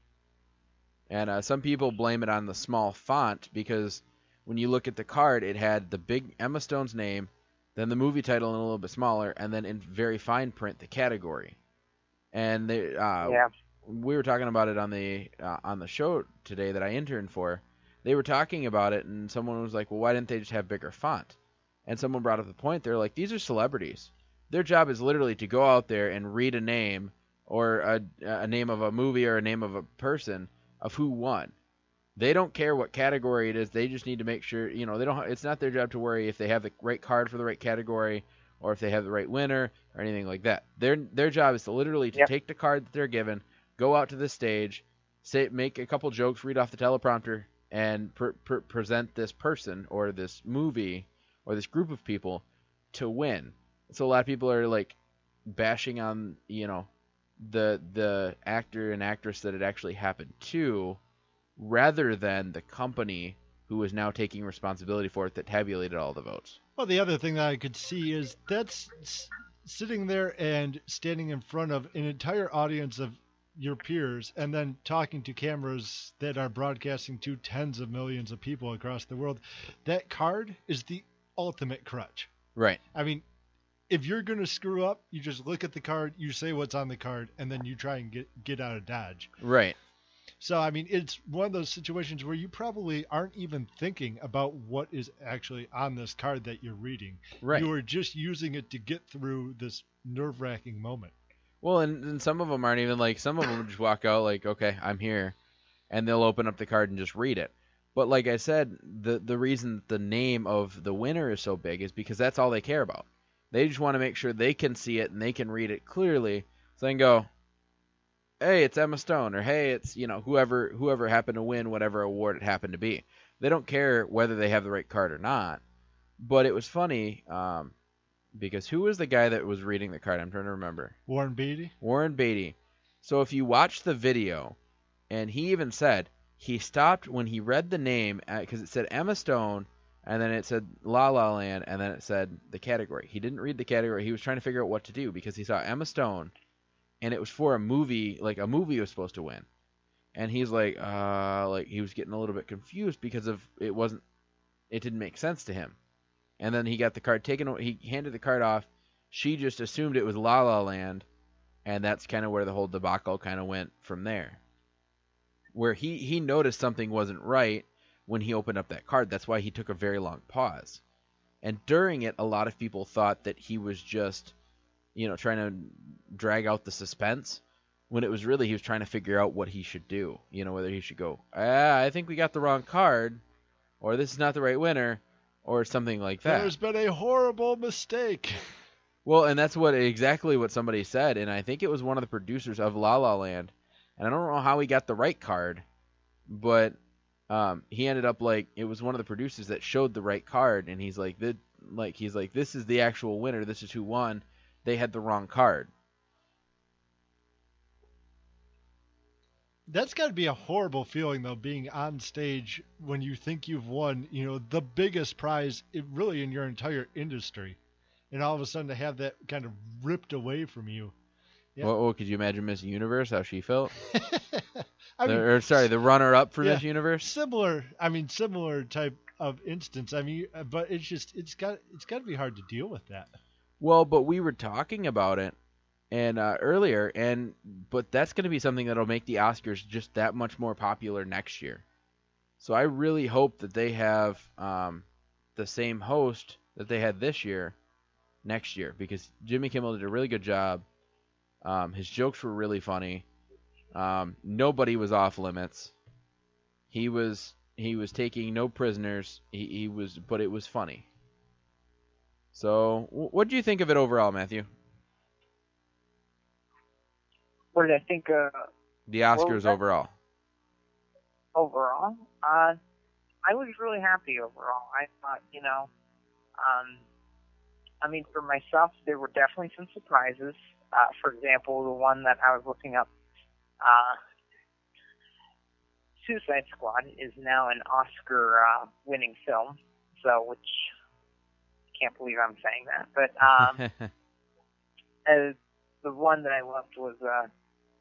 And some people blame it on the small font because when you look at the card, it had the big Emma Stone's name, then the movie title in a little bit smaller, and then in very fine print the category. And they, we were talking about it on the show today that I interned for. They were talking about it, and someone was like, "Well, why didn't they just have bigger font?" And someone brought up the point. They're like, "These are celebrities. Their job is literally to go out there and read a name or a name of a movie or a name of a person of who won. They don't care what category it is. They just need to make sure, they don't. It's not their job to worry if they have the right card for the right category or if they have the right winner or anything like that. Their job is to literally take the card that they're given, go out to the stage, make a couple jokes, read off the teleprompter, and present this person or this movie or this group of people to win." So a lot of people are like bashing on, the actor and actress that it actually happened to, rather than the company who is now taking responsibility for it that tabulated all the votes. Well, the other thing that I could see is that's sitting there and standing in front of an entire audience of your peers and then talking to cameras that are broadcasting to tens of millions of people across the world. That card is the ultimate crutch. Right. I mean, if you're going to screw up, you just look at the card, you say what's on the card, and then you try and get out of Dodge. Right. So, I mean, it's one of those situations where you probably aren't even thinking about what is actually on this card that you're reading. Right. You are just using it to get through this nerve-wracking moment. Well, and some of them aren't even like, some of them just walk out like, okay, I'm here, and they'll open up the card and just read it. But like I said, the reason the name of the winner is so big is because that's all they care about. They just want to make sure they can see it and they can read it clearly, so they can go, hey, it's Emma Stone, or hey, it's, you know, whoever happened to win whatever award it happened to be. They don't care whether they have the right card or not. But it was funny, because who was the guy that was reading the card? I'm trying to remember. Warren Beatty? Warren Beatty. So if you watch the video, and he even said he stopped when he read the name, because it said Emma Stone, and then it said La La Land, and then it said the category. He didn't read the category. He was trying to figure out what to do because he saw Emma Stone, and it was for a movie, like a movie was supposed to win. And he's like he was getting a little bit confused because of it didn't make sense to him. And then he got the card taken. He handed the card off. She just assumed it was La La Land, and that's kind of where the whole debacle kind of went from there. Where he noticed something wasn't right when he opened up that card. That's why he took a very long pause. And during it, a lot of people thought that he was just, you know, trying to drag out the suspense, when it was really he was trying to figure out what he should do. You know, whether he should go, I think we got the wrong card, or this is not the right winner, or something like that. There's been a horrible mistake. Well, and that's exactly what somebody said, and I think it was one of the producers of La La Land, and I don't know how he got the right card, but he ended up like, it was one of the producers that showed the right card, and he's like, this is the actual winner, this is who won. They had the wrong card. That's got to be a horrible feeling, though, being on stage when you think you've won, you know, the biggest prize really in your entire industry. And all of a sudden to have that kind of ripped away from you. Yeah. Well, could you imagine Miss Universe, how she felt? The the runner-up for Miss Universe? Similar type of instance. I mean, but it's got to be hard to deal with that. Well, but we were talking about it and earlier, but that's going to be something that'll make the Oscars just that much more popular next year. So I really hope that they have the same host that they had this year next year, because Jimmy Kimmel did a really good job. His jokes were really funny. Nobody was off limits. He was taking no prisoners. But it was funny. So, what do you think of it overall, Matthew? What did I think? The Oscars overall. Overall, I was really happy overall. I thought, I mean, for myself, there were definitely some surprises. For example, the one that I was looking up, Suicide Squad is now an Oscar-winning film, so which I can't believe I'm saying that. But the one that I loved was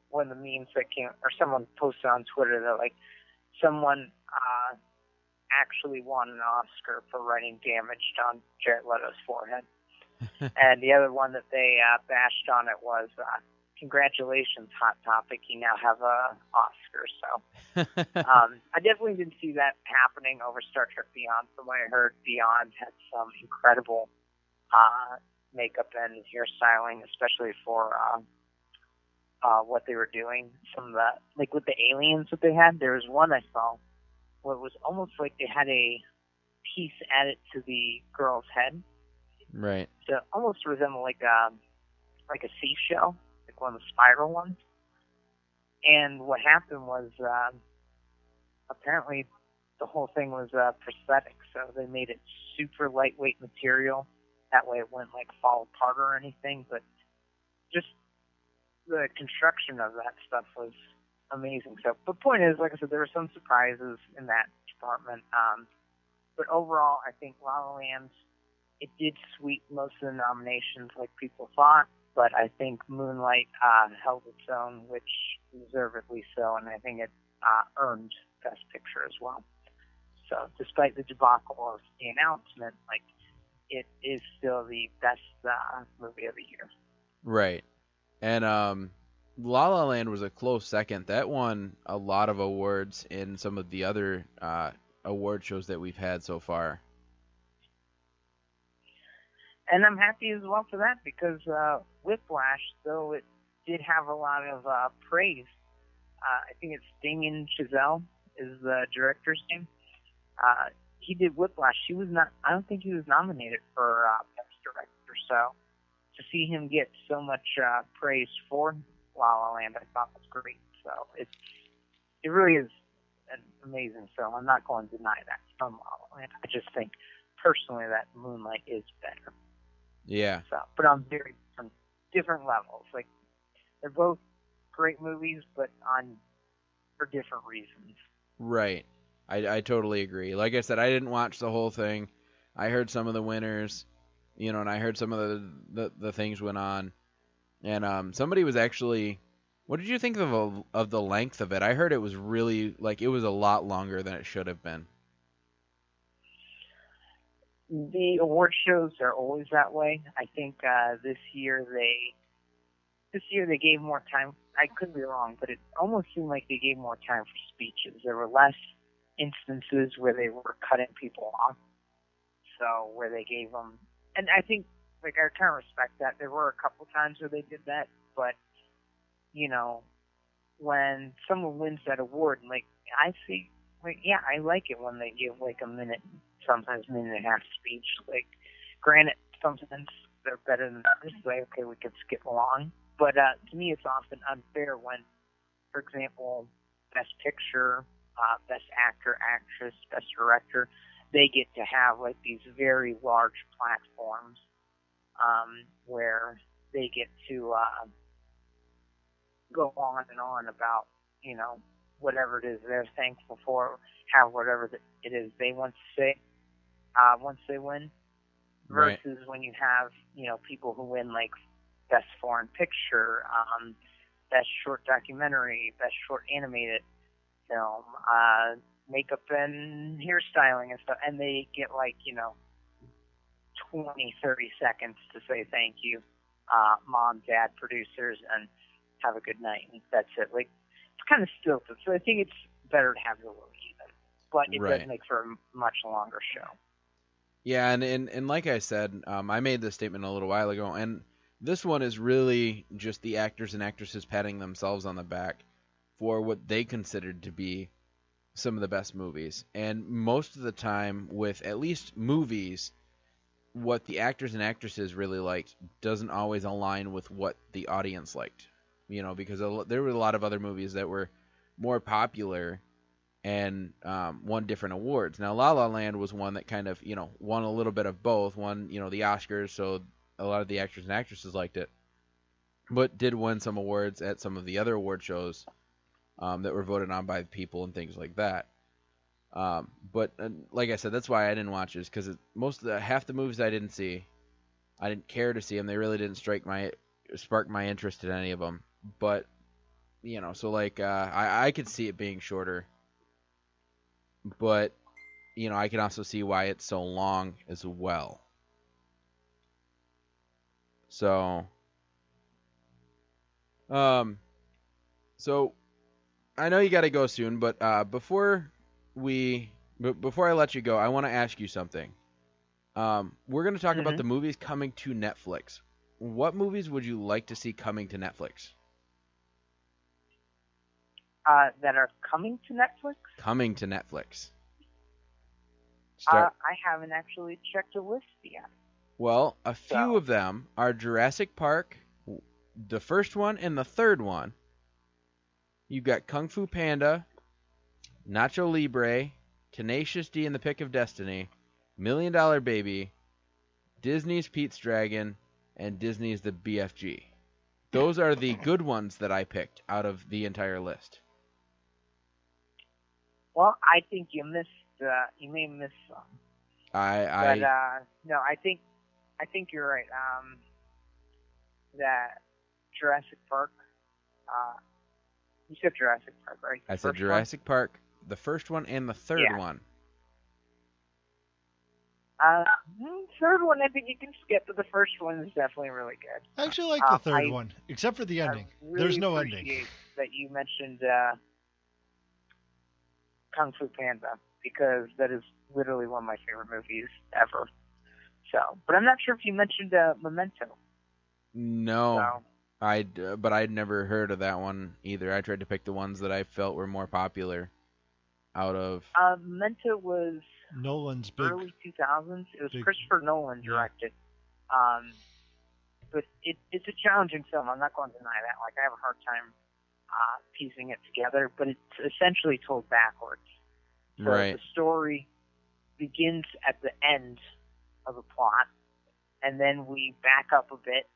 one of the memes that came, or someone posted on Twitter that like someone actually won an Oscar for writing "damaged" on Jared Leto's forehead. And the other one that they bashed on it was, congratulations, Hot Topic, you now have a Oscar. So I definitely didn't see that happening over Star Trek Beyond. From what I heard, Beyond had some incredible makeup and hairstyling, especially for what they were doing. Some of the, like with the aliens that they had, there was one I saw where it was almost like they had a piece added to the girl's head. Right. To almost resemble like a seashell, like one of the spiral ones. And what happened was apparently the whole thing was prosthetic, so they made it super lightweight material. That way it wouldn't like fall apart or anything, but just the construction of that stuff was amazing. So the point is, like I said, there were some surprises in that department. But overall, I think La La Land, it did sweep most of the nominations like people thought, but I think Moonlight held its own, which deservedly so, and I think it earned Best Picture as well. So despite the debacle of the announcement, like, it is still the best movie of the year. Right. And La La Land was a close second. That won a lot of awards in some of the other award shows that we've had so far. And I'm happy as well for that because Whiplash, though it did have a lot of praise, I think it's Damien Chazelle is the director's name. He did Whiplash. I don't think he was nominated for Best Director. So to see him get so much praise for La La Land, I thought was great. So it really is an amazing film. I'm not going to deny that from La La Land. I just think personally that Moonlight is better. Yeah. So, but on different levels. Like they're both great movies, but for different reasons. Right. I totally agree. Like I said, I didn't watch the whole thing. I heard some of the winners, and I heard some of the things went on. And somebody was actually, what did you think of the length of it? I heard it was really, like, it was a lot longer than it should have been. The award shows are always that way. I think this year they gave more time. I could be wrong, but it almost seemed like they gave more time for speeches. There were less instances where they were cutting people off. So where they gave them, and I think I kind of respect that. There were a couple times where they did that, but when someone wins that award, I see, I like it when they give a minute, sometimes a minute and a half speech. Granted, sometimes they're better than others. Okay, we could skip along. But to me, it's often unfair when, for example, Best Picture, Best Actor, Actress, Best Director, they get to have these very large platforms where they get to go on and on about, whatever it is they're thankful for, have whatever it is they want to say once they win, versus right. when you have, people who win Best Foreign Picture, Best Short Documentary, Best Short Animated Film, makeup and hairstyling and stuff, and they get 20, 30 seconds to say thank you, mom, dad, producers, and have a good night. And that's it. It's kind of stilted. So I think it's better to have it a little even, but it does make for a much longer show. Yeah, and like I said, I made this statement a little while ago, and this one is really just the actors and actresses patting themselves on the back for what they considered to be some of the best movies. And most of the time, with at least movies, what the actors and actresses really liked doesn't always align with what the audience liked. Because there were a lot of other movies that were more popular and won different awards. Now, La La Land was one that kind of, won a little bit of both. Won, the Oscars, so a lot of the actors and actresses liked it, but did win some awards at some of the other award shows that were voted on by people and things like that. But like I said, that's why I didn't watch it, because half the movies I didn't see, I didn't care to see them. They really didn't spark my interest in any of them. But so I could see it being shorter, but I can also see why it's so long as well. So so I know you got to go soon, but before I let you go, I want to ask you something. We're going to talk about the movies coming to Netflix. What movies would you like to see coming to Netflix? That are coming to Netflix? Coming to Netflix. I haven't actually checked a list yet. Well, a few of them are Jurassic Park, the first one and the third one. You've got Kung Fu Panda, Nacho Libre, Tenacious D and the Pick of Destiny, $1 Million Baby, Disney's Pete's Dragon, and Disney's The BFG. Those are the good ones that I picked out of the entire list. Well, I think you missed. You may miss some. No, I think you're right. That Jurassic Park. You said Jurassic Park, right? I said Jurassic Park, the first one and the third one. Third one, I think you can skip, but the first one is definitely really good. I actually like the third one, except for the ending. Really There's no ending. appreciate that you mentioned Kung Fu Panda, because that is literally one of my favorite movies ever. So, but I'm not sure if you mentioned Memento. No, So, but I'd never heard of that one either. I tried to pick the ones that I felt were more popular out of. Memento was Nolan's big. early 2000s. It was big- Christopher Nolan directed. But it's a challenging film. I'm not going to deny that. Like, I have a hard time piecing it together, but it's essentially told backwards. So Right. the story begins at the end of the plot, and then we back up a bit,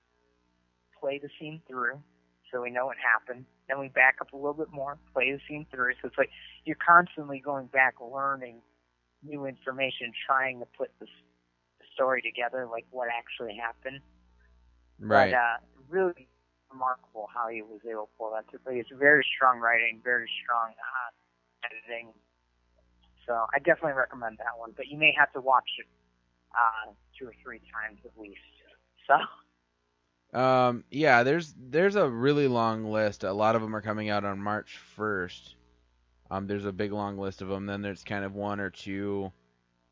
play the scene through, so we know what happened. Then we back up a little bit more, play the scene through. So it's like you're constantly going back, learning new information, trying to put the story together, like what actually happened. Right. But really remarkable how he was able to pull that together. It's very strong writing, very strong editing. So I definitely recommend that one. But you may have to watch it 2 or 3 times at least. So. Yeah, there's a really long list. A lot of them are coming out on March 1st. There's a big long list of them. Then there's kind of 1 or 2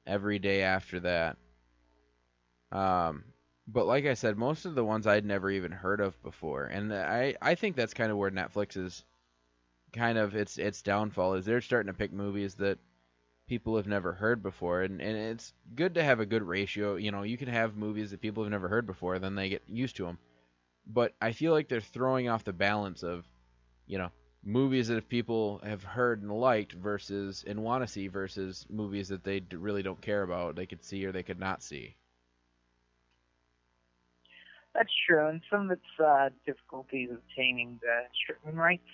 every day after that. But like I said, most of the ones I'd never even heard of before, and I think that's kind of where Netflix is kind of its downfall is they're starting to pick movies that people have never heard before, and it's good to have a good ratio. You know, you can have movies that people have never heard before, then they get used to them. But I feel like they're throwing off the balance of, you know, movies that people have heard and liked versus and want to see versus movies that they really don't care about, they could see or they could not see. That's true, and some of it's difficulties obtaining the streaming rights.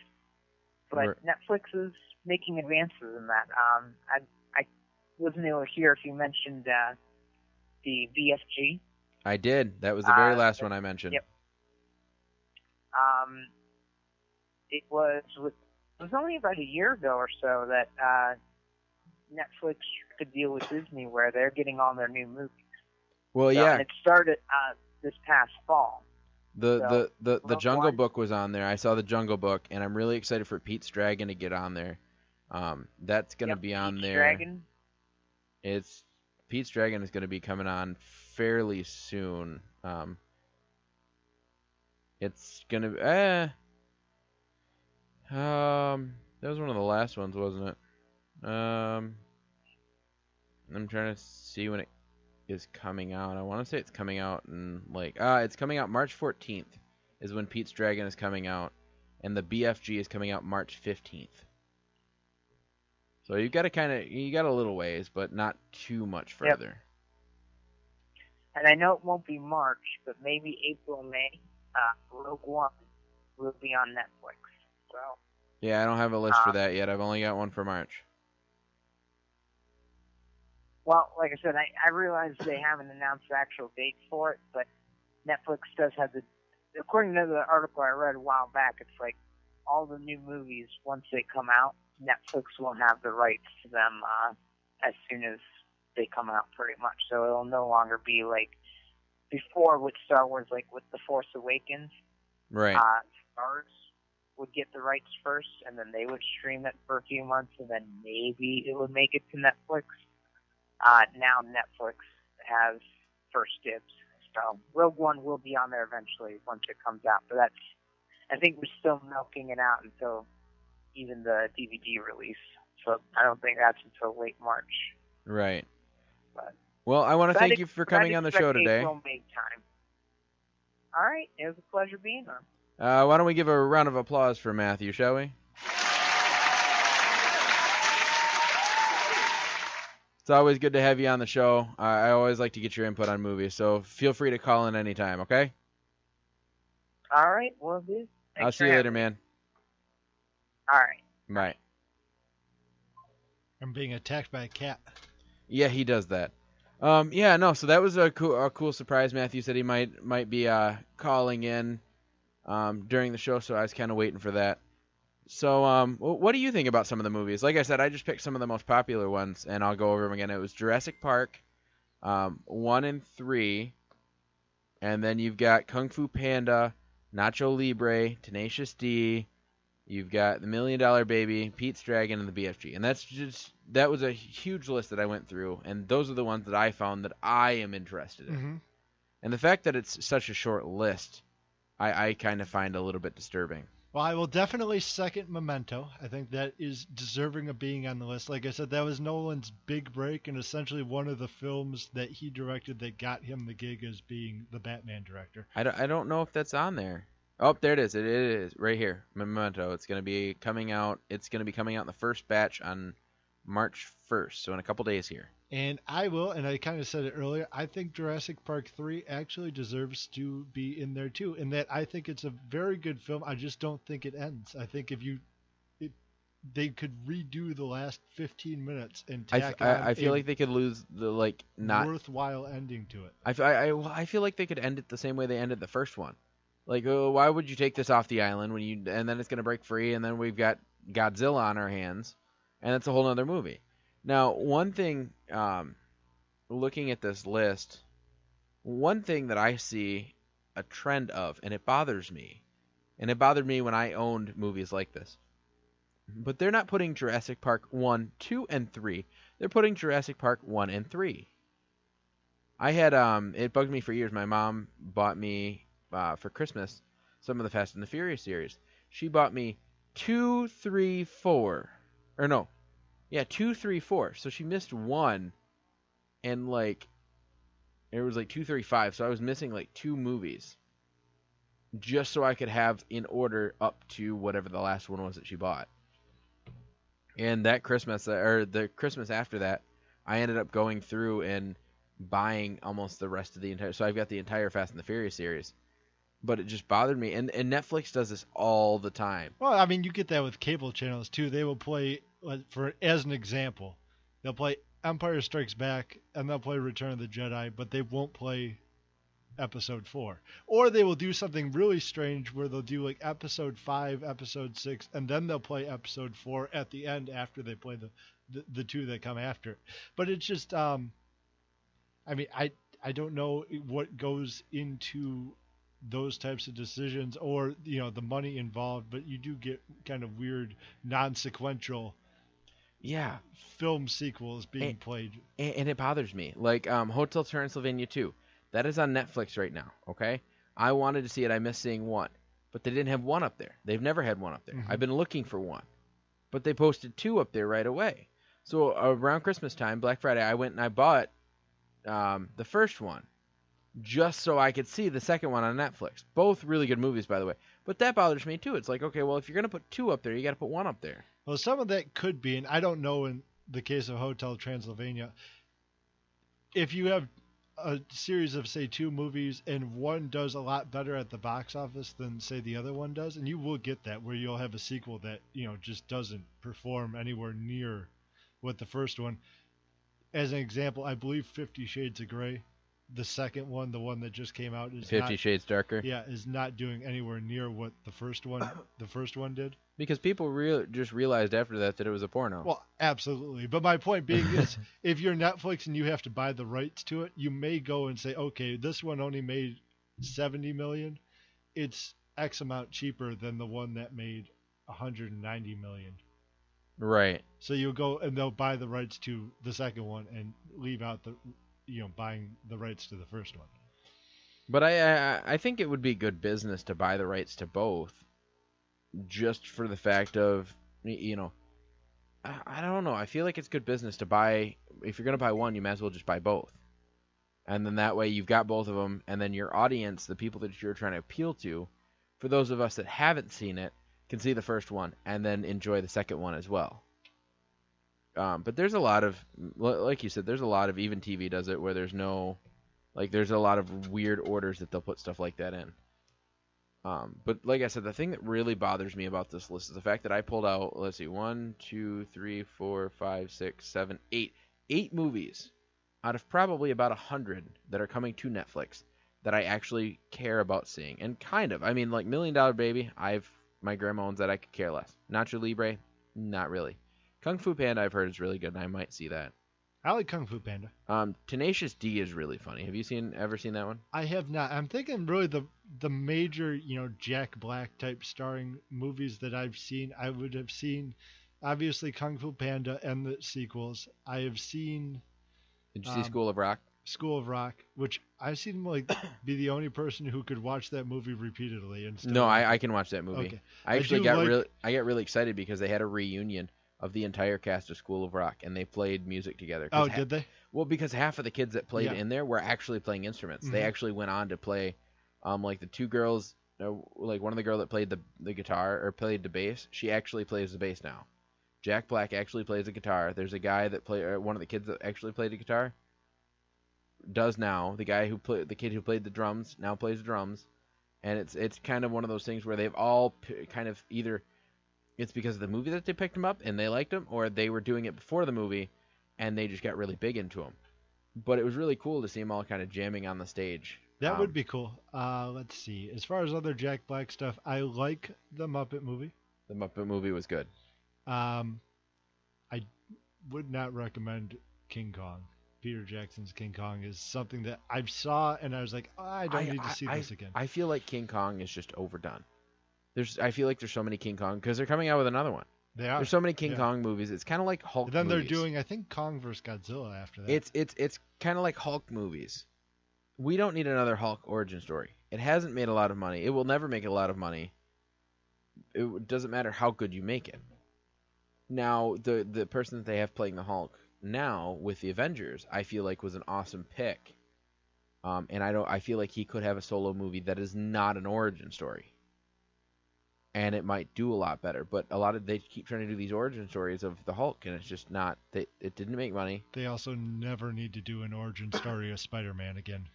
But Right. Netflix is making advances in that. I wasn't able to hear if you mentioned the BFG. I did. That was the very last one I mentioned. Yep. It was only about a year ago or so that Netflix struck a deal with Disney where they're getting all their new movies. Well, So, yeah. and it started this past fall. The Rogue Jungle One. Book was on there. I saw the Jungle Book, and I'm really excited for Pete's Dragon to get on there. That's gonna be on Pete's there. Dragon. It's Pete's Dragon is gonna be coming on fairly soon. It's gonna that was one of the last ones, wasn't it? I'm trying to see when it is coming out. I want to say it's coming out in it's coming out March 14th is when Pete's Dragon is coming out, and the BFG is coming out March 15th. So you got a little ways, but not too much further. And I know it won't be March, but maybe April, May. Rogue One will be on Netflix. So. Yeah, I don't have a list for that yet. I've only got one for March. Well, like I said, I realize they haven't announced the actual date for it, but Netflix does have according to the article I read a while back, it's like all the new movies, once they come out, Netflix will have the rights to them as soon as they come out, pretty much. So it'll no longer be like before with Star Wars, like with The Force Awakens. Right. Stars would get the rights first, and then they would stream it for a few months, and then maybe it would make it to Netflix. Now Netflix has first dibs. So Rogue One will be on there eventually once it comes out, but I think we're still milking it out until even the DVD release. So I don't think that's until late March. Right. But, well, I want to thank you for coming on the show today. April, May time. All right, it was a pleasure being on. Why don't we give a round of applause for Matthew, shall we? It's always good to have you on the show. I always like to get your input on movies, so feel free to call in anytime, okay? All right, will do. I'll see you later, man. All right. Bye. I'm being attacked by a cat. Yeah, he does that. Yeah, no, so that was a cool surprise. Matthew said he might be calling in during the show, so I was kind of waiting for that. So, what do you think about some of the movies? Like I said, I just picked some of the most popular ones, and I'll go over them again. It was Jurassic Park, 1 and 3, and then you've got Kung Fu Panda, Nacho Libre, Tenacious D. You've got The $1 Million Baby, Pete's Dragon, and the BFG. And that was a huge list that I went through, and those are the ones that I found that I am interested in. Mm-hmm. And the fact that it's such a short list, I kind of find a little bit disturbing. Well, I will definitely second Memento. I think that is deserving of being on the list. Like I said, that was Nolan's big break, and essentially one of the films that he directed that got him the gig as being the Batman director. I don't know if that's on there. Oh, there it is. It is right here. Memento. It's going to be coming out. It's going to be coming out in the first batch on March 1st, so in a couple days here. And I will, and I kind of said it earlier, I think Jurassic Park 3 actually deserves to be in there too. In that I think it's a very good film. I just don't think it ends. I think if they could redo the last 15 minutes and tack on I feel like they could lose the not worthwhile ending to it. I feel like they could end it the same way they ended the first one. Like, why would you take this off the island and then it's going to break free, and then we've got Godzilla on our hands, and it's a whole other movie. Now, one thing, looking at this list, one thing that I see a trend of, and it bothers me, and it bothered me when I owned movies like this, but they're not putting Jurassic Park 1, 2, and 3. They're putting Jurassic Park 1 and 3. I had, it bugged me for years. My mom bought me, for Christmas, some of the Fast and the Furious series. She bought me 2, 3, 4. Or no. Yeah, 2, 3, 4. So she missed one, and it was 2, 3, 5. So I was missing 2 movies, just so I could have in order up to whatever the last one was that she bought. And that Christmas, or the Christmas after that, I ended up going through and buying almost the rest of the entire. So I've got the entire Fast and the Furious series. But it just bothered me, and Netflix does this all the time. Well, I mean, you get that with cable channels too. They will play, as an example, they'll play Empire Strikes Back and they'll play Return of the Jedi, but they won't play Episode 4. Or they will do something really strange where they'll do Episode 5, Episode 6, and then they'll play Episode 4 at the end after they play the 2 that come after. But it's just, I mean, I don't know what goes into those types of decisions, or the money involved, but you do get kind of weird non-sequential film sequels being played, and it bothers me. Hotel Transylvania 2, that is on Netflix right now. Okay, I wanted to see it. I missed seeing 1, but they didn't have 1 up there. They've never had 1 up there. Mm-hmm. I've been looking for 1, but they posted 2 up there right away. So around Christmas time, Black Friday, I went and I bought the first one, just so I could see the second one on Netflix. Both really good movies, by the way. But that bothers me too. It's okay, well, if you're going to put 2 up there, you got to put 1 up there. Well, some of that could be, and I don't know in the case of Hotel Transylvania, if you have a series of, say, 2 movies and one does a lot better at the box office than, say, the other one does, and you will get that, where you'll have a sequel that, just doesn't perform anywhere near what the first one. As an example, I believe 50 Shades of Grey, the second one, the one that just came out, is 50 Shades Darker. Yeah, is not doing anywhere near what the first one did. Because people just realized after that it was a porno. Well, absolutely. But my point being is, if you're Netflix and you have to buy the rights to it, you may go and say, okay, this one only made $70 million. It's X amount cheaper than the one that made $190 million. Right. So you'll go and they'll buy the rights to the second one and leave out the, buying the rights to the first one. But I think it would be good business to buy the rights to both, just for the fact of, I don't know. I feel like it's good business to buy. If you're going to buy one, you might as well just buy both. And then that way you've got both of them, and then your audience, the people that you're trying to appeal to, for those of us that haven't seen it, can see the first one and then enjoy the second one as well. But there's a lot of, like you said, there's a lot of, even TV does it, where there's no, there's a lot of weird orders that they'll put stuff like that in. But like I said, the thing that really bothers me about this list is the fact that I pulled out, 1, 2, 3, 4, 5, 6, 7, 8. 8 movies out of probably about 100 that are coming to Netflix that I actually care about seeing. And kind of, $1 Million Baby, my grandma owns that, I could care less. Nacho Libre, not really. Kung Fu Panda I've heard is really good, and I might see that. I like Kung Fu Panda. Tenacious D is really funny. Have you ever seen that one? I have not. I'm thinking really the major, Jack Black type starring movies that I've seen. I would have seen, obviously, Kung Fu Panda and the sequels. I have seen Did you see School of Rock? School of Rock, which I seem like be the only person who could watch that movie repeatedly. And still No, like I can watch that movie. Okay. I actually do got like- I got really excited because they had a reunion of the entire cast of School of Rock, and they played music together. Oh, did they? Well, because half of the kids that played Yeah. in there were actually playing instruments. They Mhm. actually went on to play, like the two girls, like one of the girl that played the guitar or played the bass. She actually plays the bass now. Jack Black actually plays the guitar. There's a guy that one of the kids that actually played the guitar. Does now. The kid who played the drums now plays the drums, and it's kind of one of those things where they've all kind of either it's because of the movie that they picked him up and they liked him, or they were doing it before the movie and they just got really big into him. But it was really cool to see them all kind of jamming on the stage. That would be cool. Let's see. As far as other Jack Black stuff, I like the Muppet movie. The Muppet movie was good. I would not recommend King Kong. Peter Jackson's King Kong is something that I saw and I was like, I don't need to see this again. I feel like King Kong is just overdone. I feel like there's so many King Kong because they're coming out with another one. They are. There's so many King Kong movies. It's kind of like Hulk. But then movies. they're doing, I think, Kong vs. Godzilla after that. It's kind of like Hulk movies. We don't need another Hulk origin story. It hasn't made a lot of money. It will never make a lot of money. It doesn't matter how good you make it. Now, the person that they have playing the Hulk now with the Avengers, I feel like was an awesome pick. And I feel like he could have a solo movie that is not an origin story. And it might do a lot better, but they keep trying to do these origin stories of the Hulk, and it's just not. It didn't make money. They also never need to do an origin story of Spider-Man again.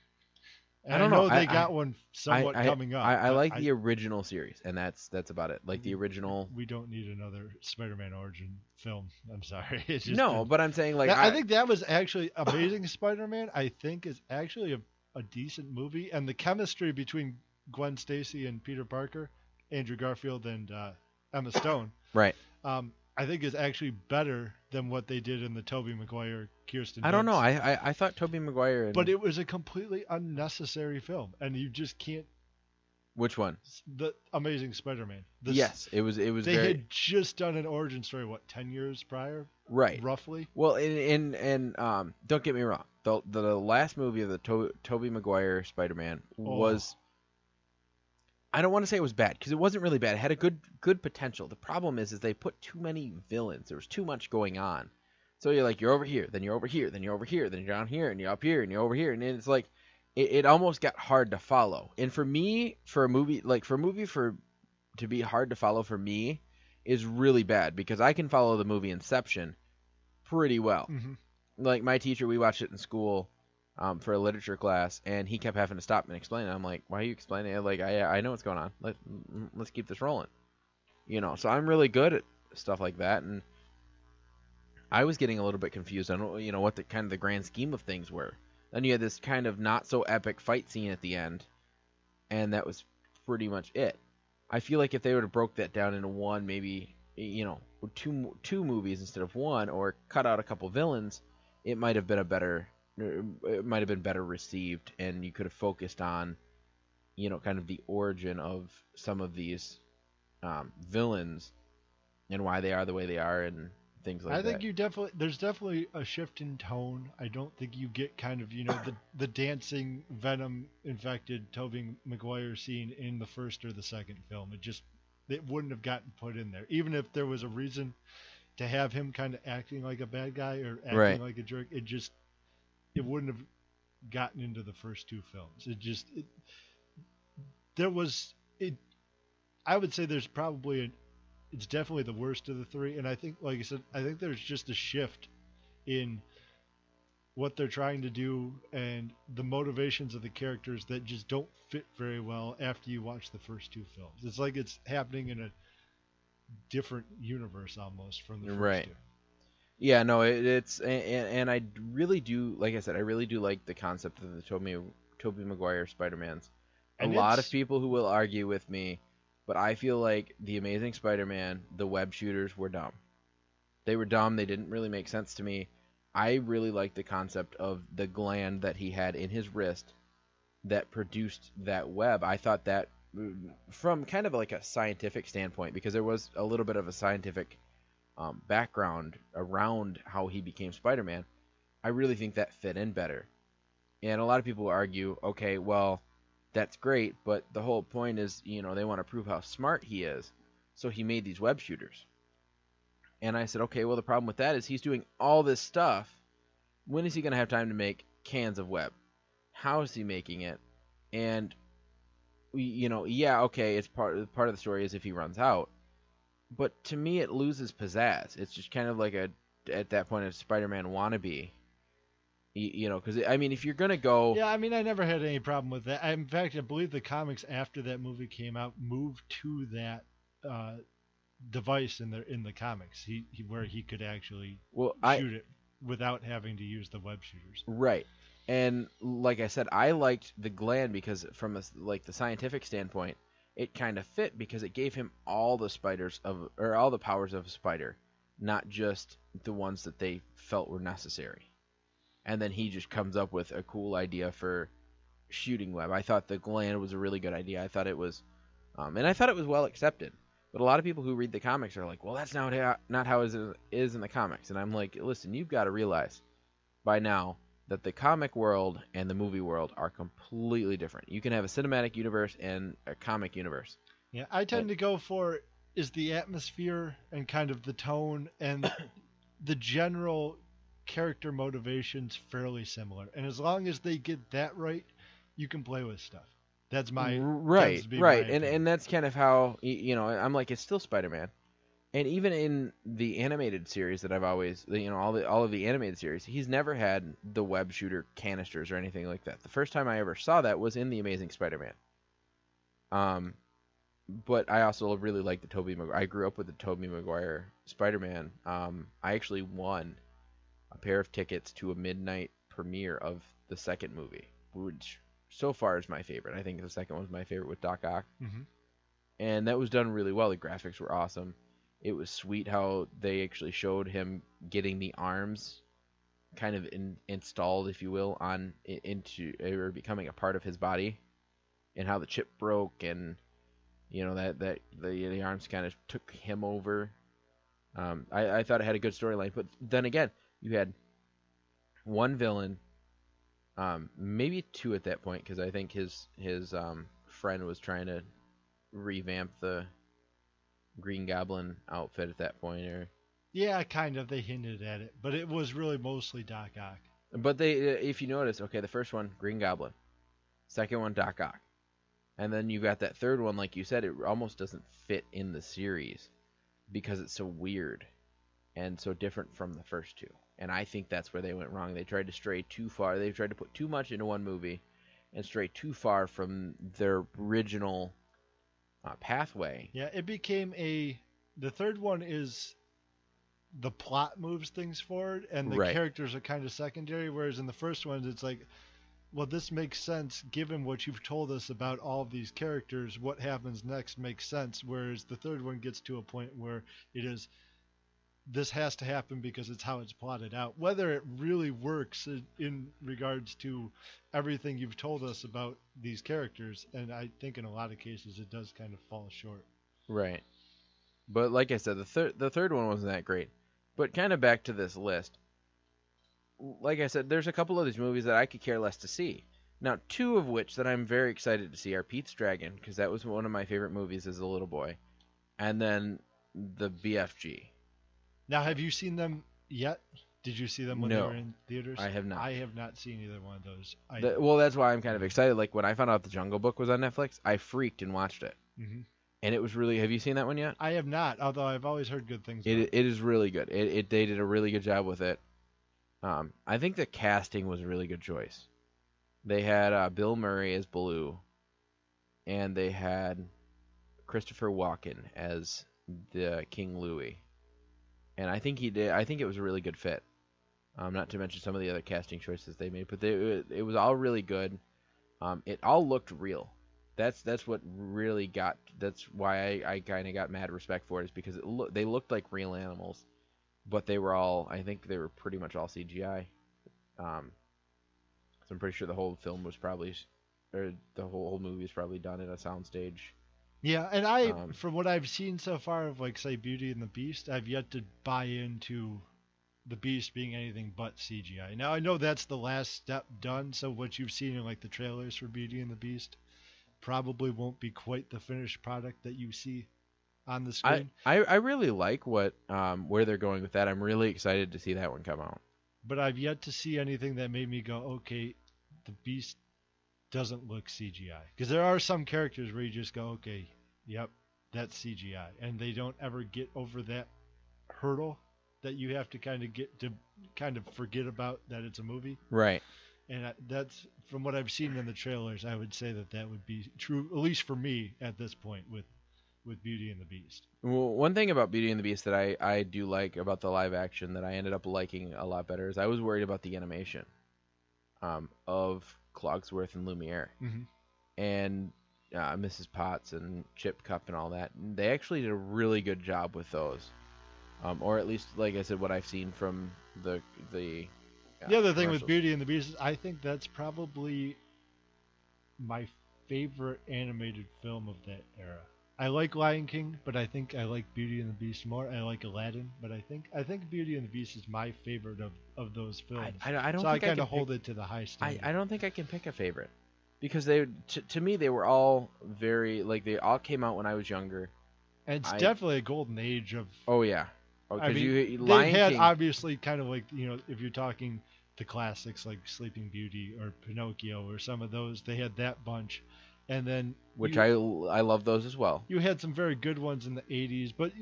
And I don't know. They got one somewhat coming up. I like the original series, and that's about it. Like the original. We don't need another Spider-Man origin film. I'm sorry. It's just No, but I'm saying like I think that was actually Amazing Spider-Man. I think is actually a decent movie, and the chemistry between Gwen Stacy and Peter Parker, Andrew Garfield and Emma Stone, right. I think is actually better than what they did in the Tobey Maguire, Kirsten. I don't know. Dunst. I thought Tobey Maguire. But it was a completely unnecessary film, and you just can't. Which one? The Amazing Spider-Man. Yes, it was. They had just done an origin story, 10 years prior? Right. Roughly. Well, and don't get me wrong. The last movie of the Tobey Maguire Spider-Man was. I don't want to say it was bad because it wasn't really bad. It had a good potential. The problem is they put too many villains. There was too much going on. So you're over here, then you're over here, then you're over here, then you're down here, and you're up here, and you're over here, and it's like it almost got hard to follow. And for me, for a movie to be hard to follow for me is really bad because I can follow the movie Inception pretty well. Mm-hmm. Like my teacher, we watched it in school. For a literature class, and he kept having to stop and explain it. I'm like, why are you explaining it? Like, I know what's going on. Let's keep this rolling. So I'm really good at stuff like that, and I was getting a little bit confused on, what the kind of the grand scheme of things were. Then you had this kind of not so epic fight scene at the end, and that was pretty much it. I feel like if they would have broke that down into one, maybe, two movies instead of one, or cut out a couple villains, it might have been better received, and you could have focused on, kind of the origin of some of these villains and why they are the way they are and things like that. I think there's definitely a shift in tone. I don't think you get kind of, the dancing Venom infected Tobey Maguire scene in the first or the second film. It wouldn't have gotten put in there. Even if there was a reason to have him kind of acting like a bad guy or acting like a jerk, it wouldn't have gotten into the first two films. I would say there's probably it's definitely the worst of the three. And I think, like I said, there's just a shift in what they're trying to do and the motivations of the characters that just don't fit very well after you watch the first two films. It's like it's happening in a different universe almost from the first two. Yeah, no, it's and I really do, like I said, I really do like the concept of the Tobey Maguire Spider-Mans. A lot of people who will argue with me, but I feel like the Amazing Spider-Man, the web shooters were dumb. They were dumb. They didn't really make sense to me. I really like the concept of the gland that he had in his wrist that produced that web. I thought that from kind of like a scientific standpoint, because there was a little bit of a scientific background around how he became Spider-Man, I really think that fit in better. And a lot of people argue, okay, well, that's great, but the whole point is, they want to prove how smart he is. So he made these web shooters. And I said, okay, well, the problem with that is he's doing all this stuff. When is he going to have time to make cans of web? How is he making it? And, yeah, okay, it's part of the story is if he runs out. But to me, it loses pizzazz. It's just kind of like at that point, a Spider-Man wannabe. Because, I mean, if you're going to go... Yeah, I mean, I never had any problem with that. In fact, I believe the comics after that movie came out moved to that device in the comics, where he could actually shoot it without having to use the web shooters. Right. And like I said, I liked the gland because from the scientific standpoint, it kind of fit because it gave him all the all the powers of a spider, not just the ones that they felt were necessary. And then he just comes up with a cool idea for shooting web. I thought the gland was a really good idea. I thought it was, and I thought it was well accepted. But a lot of people who read the comics are like, well, that's not how it is in the comics. And I'm like, listen, you've got to realize by now that the comic world and the movie world are completely different. You can have a cinematic universe and a comic universe. Yeah, I tend to go for is the atmosphere and kind of the tone and the general character motivations fairly similar. And as long as they get that right, you can play with stuff. That's my right. And that's kind of how I'm like, it's still Spider-Man. And even in the animated series that I've always, all of the animated series, he's never had the web shooter canisters or anything like that. The first time I ever saw that was in The Amazing Spider-Man. But I also really like the Tobey Maguire. I grew up with the Tobey Maguire Spider-Man. I actually won a pair of tickets to a midnight premiere of the second movie, which so far is my favorite. I think the second one was my favorite with Doc Ock. Mm-hmm. And that was done really well. The graphics were awesome. It was sweet how they actually showed him getting the arms kind of installed, if you will, into or becoming a part of his body, and how the chip broke, and that the arms kind of took him over. I thought it had a good storyline, but then again, you had one villain, maybe two at that point, because I think his friend was trying to revamp the Green Goblin outfit at that point, or yeah, kind of. They hinted at it, but it was really mostly Doc Ock. But they, if you notice, okay, the first one, Green Goblin, second one, Doc Ock, and then you got that third one, like you said, it almost doesn't fit in the series because it's so weird and so different from the first two. And I think that's where they went wrong. They tried to stray too far. They tried to put too much into one movie and stray too far from their original pathway. Yeah, it became the third one is the plot moves things forward and the characters are kind of secondary, whereas in the first one it's like, well, this makes sense given what you've told us about all of these characters. What happens next makes sense, whereas the third one gets to a point where it is, this has to happen because it's how it's plotted out. Whether it really works in regards to everything you've told us about these characters, and I think in a lot of cases it does kind of fall short. Right. But like I said, the third one wasn't that great. But kind of back to this list. Like I said, there's a couple of these movies that I could care less to see. Now, two of which that I'm very excited to see are Pete's Dragon, because that was one of my favorite movies as a little boy, and then the BFG. Now, have you seen them yet? Did you see them when they were in theaters? I have not. I have not seen either one of those. Well, that's why I'm kind of excited. Like, when I found out The Jungle Book was on Netflix, I freaked and watched it. Mm-hmm. And it was really... Have you seen that one yet? I have not, although I've always heard good things about it. It is really good. They did a really good job with it. I think the casting was a really good choice. They had Bill Murray as Baloo, and they had Christopher Walken as the King Louie. And I think he did. I think it was a really good fit. Not to mention some of the other casting choices they made, but it was all really good. It all looked real. That's what really got. That's why I kind of got mad respect for it, is because they looked like real animals, but I think they were pretty much all CGI. So I'm pretty sure the whole film was probably, or the whole movie is probably done in a soundstage. Yeah, and from what I've seen so far of, like, say, Beauty and the Beast, I've yet to buy into the Beast being anything but CGI. Now, I know that's the last step done, so what you've seen in, like, the trailers for Beauty and the Beast probably won't be quite the finished product that you see on the screen. I really like where they're going with that. I'm really excited to see that one come out. But I've yet to see anything that made me go, okay, the Beast doesn't look CGI. Because there are some characters where you just go, okay, yep, that's CGI. And they don't ever get over that hurdle that you have to kind of forget about that it's a movie. Right. And that's, from what I've seen in the trailers, I would say that would be true, at least for me at this point, with Beauty and the Beast. Well, one thing about Beauty and the Beast that I do like about the live action that I ended up liking a lot better is I was worried about the animation of Clogsworth and Lumiere. Mm-hmm. And Mrs. Potts and Chip Cup and all that. They actually did a really good job with those. Or at least, like I said, what I've seen from the other thing commercials. with Beauty and the Beast is I think that's probably my favorite animated film of that era. I like Lion King, but I think I like Beauty and the Beast more. I like Aladdin, but I think Beauty and the Beast is my favorite of those films. I don't so think I kind of hold it to the high standard. I don't think I can pick a favorite because to me they were all very, like, they all came out when I was younger. And it's definitely a golden age of. Oh yeah. I mean, Lion they had King, obviously kind of like, if you're talking the classics like Sleeping Beauty or Pinocchio or some of those, they had that bunch. And then I love those as well. You had some very good ones in the 80s, but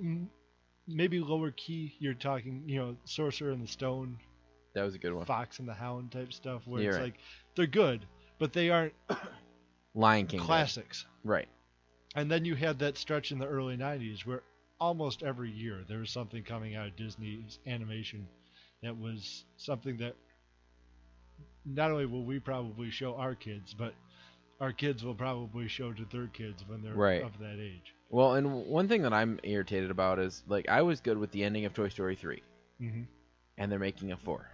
maybe lower key, you're talking, Sorcerer and the Stone. That was a good one. Fox and the Hound type stuff where You're it's right. like they're good, but they aren't Lion King classics. Right. And then you had that stretch in the early 90s where almost every year there was something coming out of Disney's animation that was something that not only will we probably show our kids, but our kids will probably show to their kids when they're Right. of that age. Well, and one thing that I'm irritated about is, like, I was good with the ending of Toy Story 3. Mm-hmm. And they're making a 4.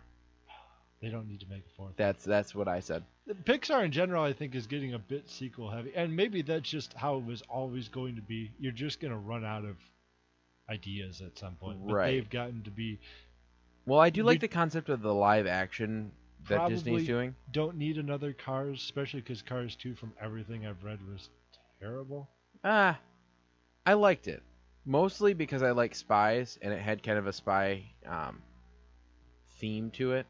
They don't need to make a fourth. That's what I said. Pixar in general, I think, is getting a bit sequel heavy, and maybe that's just how it was always going to be. You're just going to run out of ideas at some point. But Right. they've gotten to be. Well, I do like the concept of the live action that Disney's doing. Don't need another Cars, especially because Cars 2, from everything I've read, was terrible. I liked it. Mostly because I like spies, and it had kind of a spy theme to it.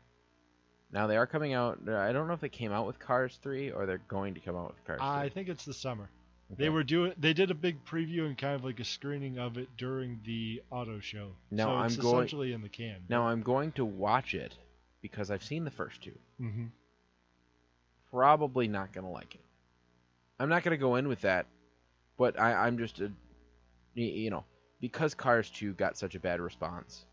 Now, they are coming out. I don't know if they came out with Cars 3 or they're going to come out with Cars 3. I think it's the summer. Okay. They did a big preview and kind of like a screening of it during the auto show. Now, so it's essentially in the can. Now, I'm going to watch it because I've seen the first two. Mm-hmm. Probably not going to like it. I'm not going to go in with that, but I'm just, because Cars 2 got such a bad response.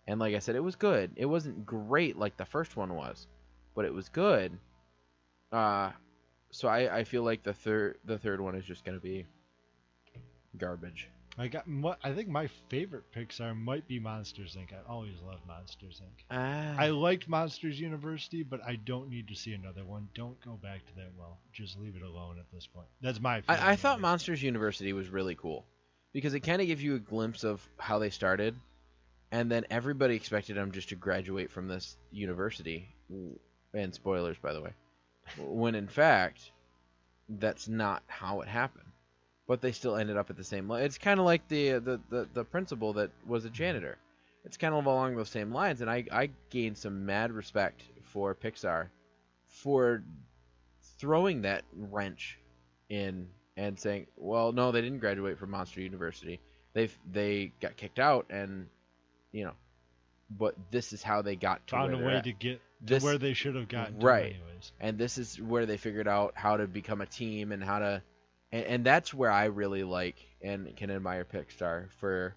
And like I said, it was good. It wasn't great like the first one was, but it was good. So I feel like the third one is just going to be garbage. I think my favorite Pixar might be Monsters Inc. I always loved Monsters Inc. I liked Monsters University, but I don't need to see another one. Don't go back to that well. Just leave it alone at this point. That's my favorite. I thought Monsters University was really cool because it kind of gives you a glimpse of how they started, and then everybody expected them just to graduate from this university. And spoilers, by the way. When in fact, that's not how it happened. But they still ended up at the same level. It's kind of like the principal that was a janitor. It's kind of along those same lines, and I gained some mad respect for Pixar for throwing that wrench in and saying, well, no, they didn't graduate from Monster University. They got kicked out, and but this is how they got to found where a way at. to get to where they should have gotten to right. anyways. And this is where they figured out how to become a team and how to. And that's where I really like and can admire Pixar for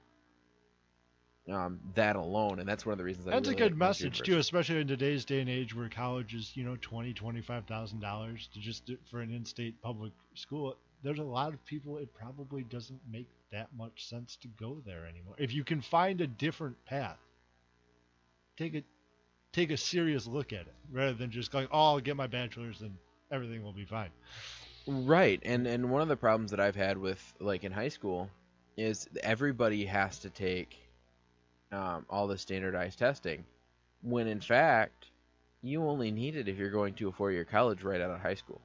that alone, and that's one of the reasons. That's I really a good like message too, especially in today's day and age where college is $20,000-$25,000 to just for an in-state public school. There's a lot of people it probably doesn't make that much sense to go there anymore. If you can find a different path, take a serious look at it rather than just going, oh, I'll get my bachelor's and everything will be fine. Right, and one of the problems that I've had with, like, in high school is everybody has to take all the standardized testing, when in fact you only need it if you're going to a 4-year college right out of high school.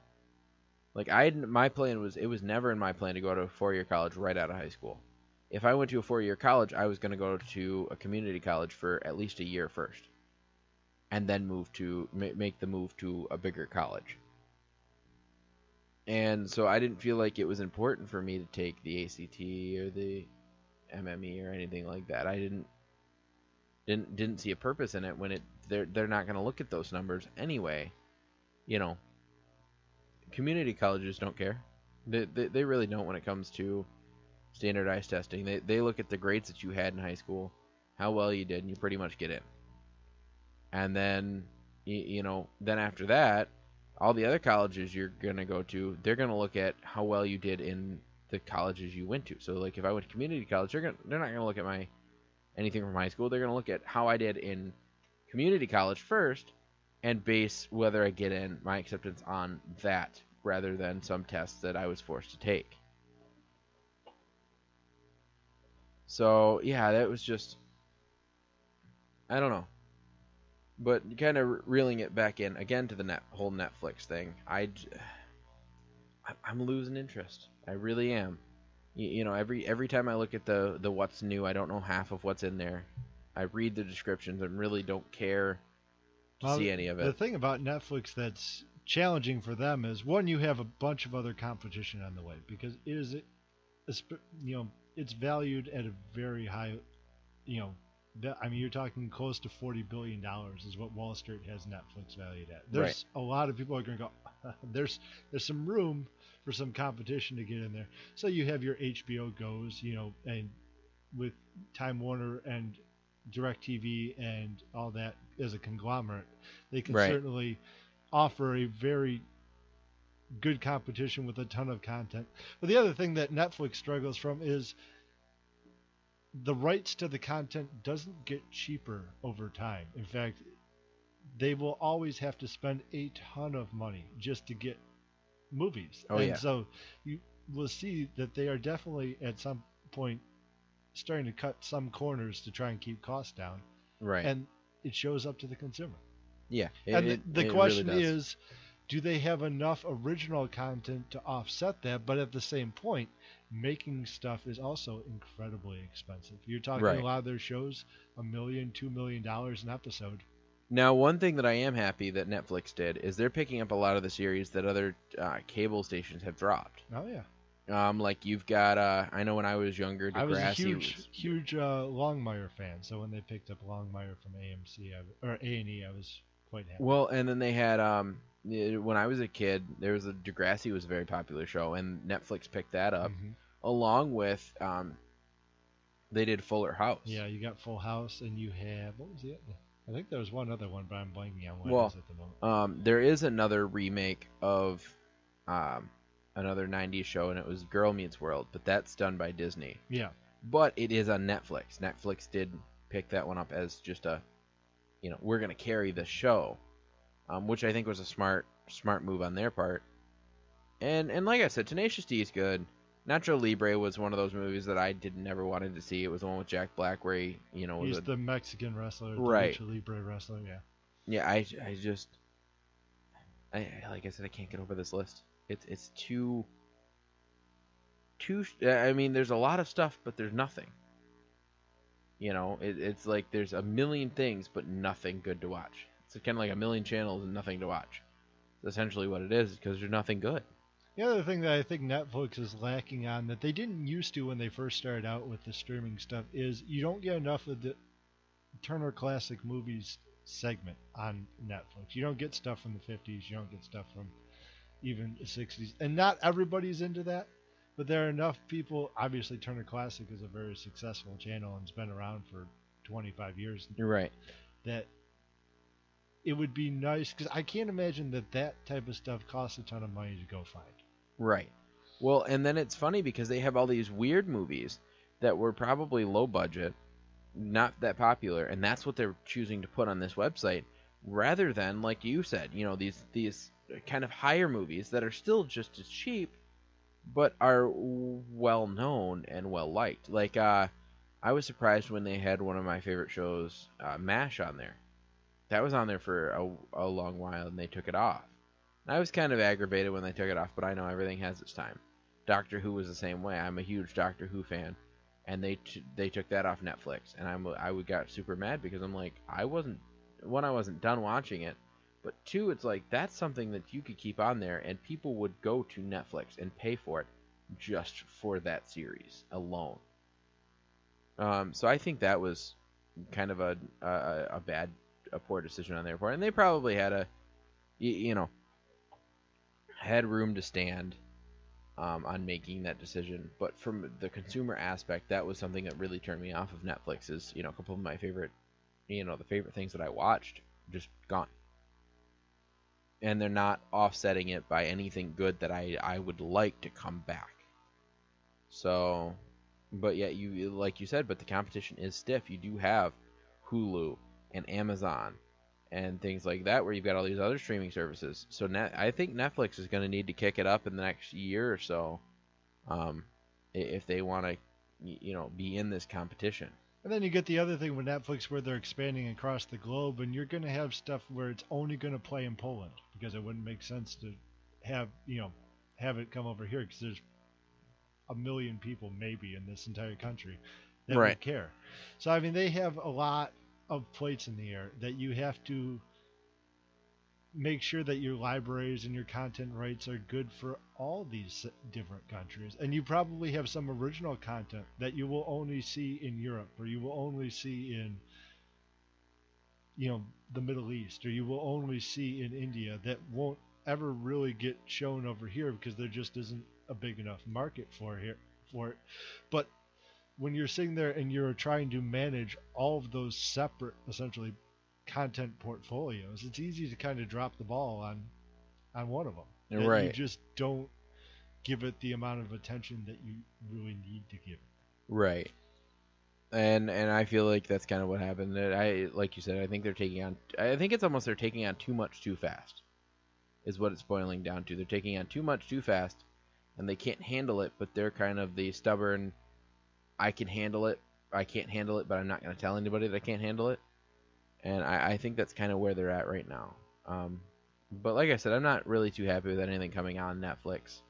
Like, my plan was, it was never in my plan to go to a 4-year college right out of high school. If I went to a 4-year college, I was going to go to a community college for at least a year first, and then make the move to a bigger college. And so I didn't feel like it was important for me to take the ACT or the MME or anything like that. I didn't see a purpose in it when they're not going to look at those numbers anyway. You know, community colleges don't care. They really don't when it comes to standardized testing. They look at the grades that you had in high school, how well you did, and you pretty much get in. And then, then after that, all the other colleges you're going to go to, they're going to look at how well you did in the colleges you went to. So, like, if I went to community college, they're not going to look at anything from high school. They're going to look at how I did in community college first and base whether I get in my acceptance on that rather than some tests that I was forced to take. So, yeah, that was just, I don't know. But kind of reeling it back in again to the whole Netflix thing, I'm losing interest. I really am. Every time I look at the what's new, I don't know half of what's in there. I read the descriptions and really don't care to see any of it. The thing about Netflix that's challenging for them is, one, you have a bunch of other competition on the way, because it's valued at a very high, you're talking close to $40 billion is what Wall Street has Netflix valued at. There's a lot of people are going to go, there's some room for some competition to get in there. So you have your HBO Goes, and with Time Warner and DirecTV and all that as a conglomerate, they can certainly offer a very good competition with a ton of content. But the other thing that Netflix struggles from is the rights to the content doesn't get cheaper over time. In fact, they will always have to spend a ton of money just to get movies. So you will see that they are definitely at some point starting to cut some corners to try and keep costs down. Right. And it shows up to the consumer. Yeah. The question really is, do they have enough original content to offset that? But at the same point, making stuff is also incredibly expensive. You're talking a lot of their shows, $1 million, $2 million an episode. Now, one thing that I am happy that Netflix did is they're picking up a lot of the series that other cable stations have dropped. Oh, yeah. Like you've got, I know when I was younger, Degrassi I was a huge Longmire fan. So when they picked up Longmire from AMC or A&E, I was quite happy. Well, and then they had, when I was a kid, there was Degrassi was a very popular show, and Netflix picked that up, along with, they did Fuller House. Yeah, you got Full House, and you have, what was the other? I think there was one other one, but I'm blanking on what it is at the moment. There is another remake of another 90s show, and it was Girl Meets World, but that's done by Disney. Yeah. But it is on Netflix. Netflix did pick that one up as just we're going to carry the show, which I think was a smart move on their part. And like I said, Tenacious D is good. Nacho Libre was one of those movies that I never wanted to see. It was the one with Jack Black where he, he's the Mexican wrestler, right? The Nacho Libre wrestler, yeah. Yeah, I like I said, I can't get over this list. It's too. I mean, there's a lot of stuff, but there's nothing. It's like there's a million things, but nothing good to watch. It's kind of like a million channels and nothing to watch. That's essentially what it is, because there's nothing good. The other thing that I think Netflix is lacking on that they didn't used to when they first started out with the streaming stuff is you don't get enough of the Turner Classic Movies segment on Netflix. You don't get stuff from the 50s. You don't get stuff from even the 60s. And not everybody's into that, but there are enough people. Obviously, Turner Classic is a very successful channel and it's been around for 25 years. You're right. That it would be nice, because I can't imagine that type of stuff costs a ton of money to go find. Right. Well, and then it's funny because they have all these weird movies that were probably low budget not that popular, and that's what they're choosing to put on this website, rather than, like you said, these kind of higher movies that are still just as cheap, but are well known and well liked. Like I was surprised when they had one of my favorite shows, MASH, on there. That was on there for a long while, and they took it off. And I was kind of aggravated when they took it off, but I know everything has its time. Doctor Who was the same way. I'm a huge Doctor Who fan, and they took that off Netflix, and I got super mad because I'm like, I wasn't done watching it, but two, it's like that's something that you could keep on there, and people would go to Netflix and pay for it just for that series alone. So I think that was kind of a poor decision on their part, and they probably had had room to stand on making that decision. But from the consumer aspect, that was something that really turned me off of Netflix. Is a couple of my favorite, the favorite things that I watched just gone, and they're not offsetting it by anything good that I would like to come back. So, but yeah, like you said, but the competition is stiff. You do have Hulu and Amazon and things like that, where you've got all these other streaming services. So I think Netflix is going to need to kick it up in the next year or so, if they want to, be in this competition. And then you get the other thing with Netflix, where they're expanding across the globe, and you're going to have stuff where it's only going to play in Poland, because it wouldn't make sense to have it come over here, because there's 1 million people maybe in this entire country that would care. So I mean, they have a lot of plates in the air that you have to make sure that your libraries and your content rights are good for all these different countries. And you probably have some original content that you will only see in Europe, or you will only see in the Middle East, or you will only see in India, that won't ever really get shown over here because there just isn't a big enough market for it. But when you're sitting there and you're trying to manage all of those separate, essentially, content portfolios, it's easy to kind of drop the ball on one of them. Right. You just don't give it the amount of attention that you really need to give it. Right. And I feel like that's kind of what happened. Like you said, I think they're taking on too much too fast, is what it's boiling down to. They're taking on too much too fast, and they can't handle it, but they're kind of the stubborn, I can handle it, I can't handle it, but I'm not going to tell anybody that I can't handle it. And I think that's kind of where they're at right now. But like I said, I'm not really too happy with anything coming on Netflix.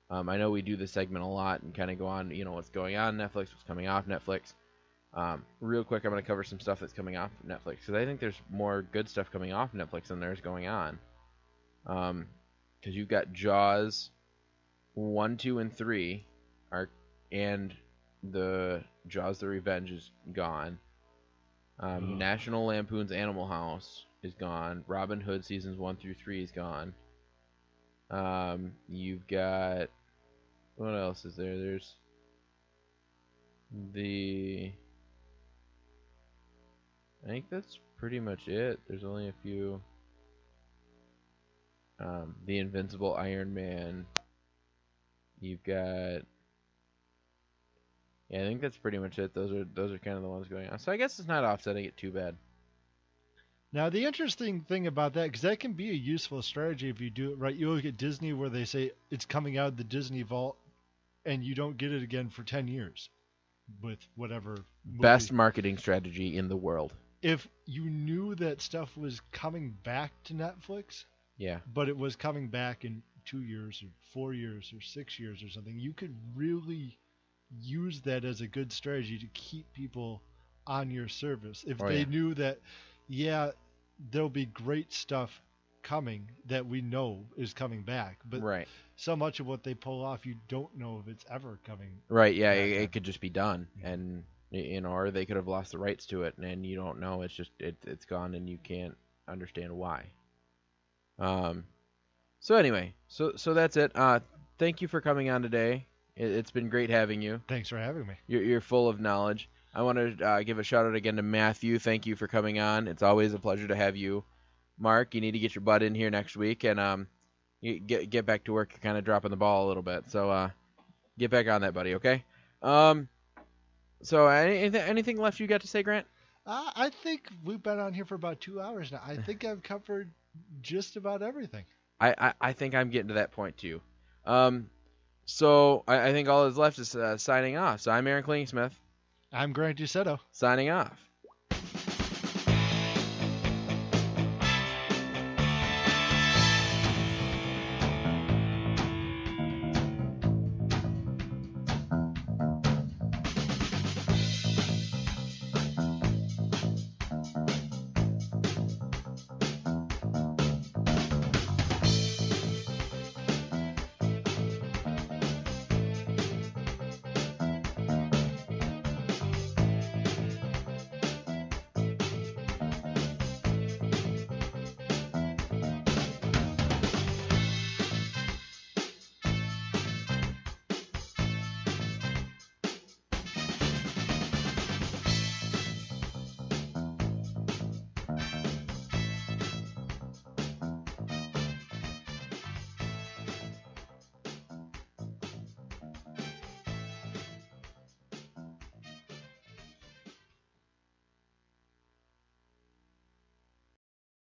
I know we do this segment a lot and kind of go on, what's going on Netflix, what's coming off Netflix. Real quick, I'm going to cover some stuff that's coming off Netflix, because I think there's more good stuff coming off Netflix than there's going on. Because you've got Jaws 1, 2, and 3, and the Jaws the Revenge is gone. National Lampoon's Animal House is gone. Robin Hood seasons 1 through 3 is gone. You've got, what else is there? There's I think that's pretty much it. There's only a few. The Invincible Iron Man. You've got. Yeah, I think that's pretty much it. Those are kind of the ones going on. So I guess it's not offsetting it too bad. Now, the interesting thing about that, because that can be a useful strategy if you do it right. You look at Disney, where they say it's coming out of the Disney vault, and you don't get it again for 10 years with whatever movie. Best marketing strategy in the world. If you knew that stuff was coming back to Netflix, yeah, but it was coming back in 2 years or 4 years or 6 years or something, you could really use that as a good strategy to keep people on your service. If they knew that, there'll be great stuff coming that we know is coming back, but so much of what they pull off, you don't know if it's ever coming. Right, yeah, it could just be done, and or they could have lost the rights to it, and you don't know. It's just it's gone, and you can't understand why. So anyway, so that's it. Thank you for coming on today. It's been great having you. Thanks for having me. You're full of knowledge. I want to give a shout out again to Matthew. Thank you for coming on. It's always a pleasure to have you. Mark, you need to get your butt in here next week, and you get back to work. You're kind of dropping the ball a little bit, so get back on that, buddy. Okay. So anything left you got to say, Grant? I think we've been on here for about 2 hours now. I think I've covered just about everything. I think I'm getting to that point too. So I think all that's left is signing off. So I'm Aaron Klingsmith. I'm Grant Ducetto. Signing off.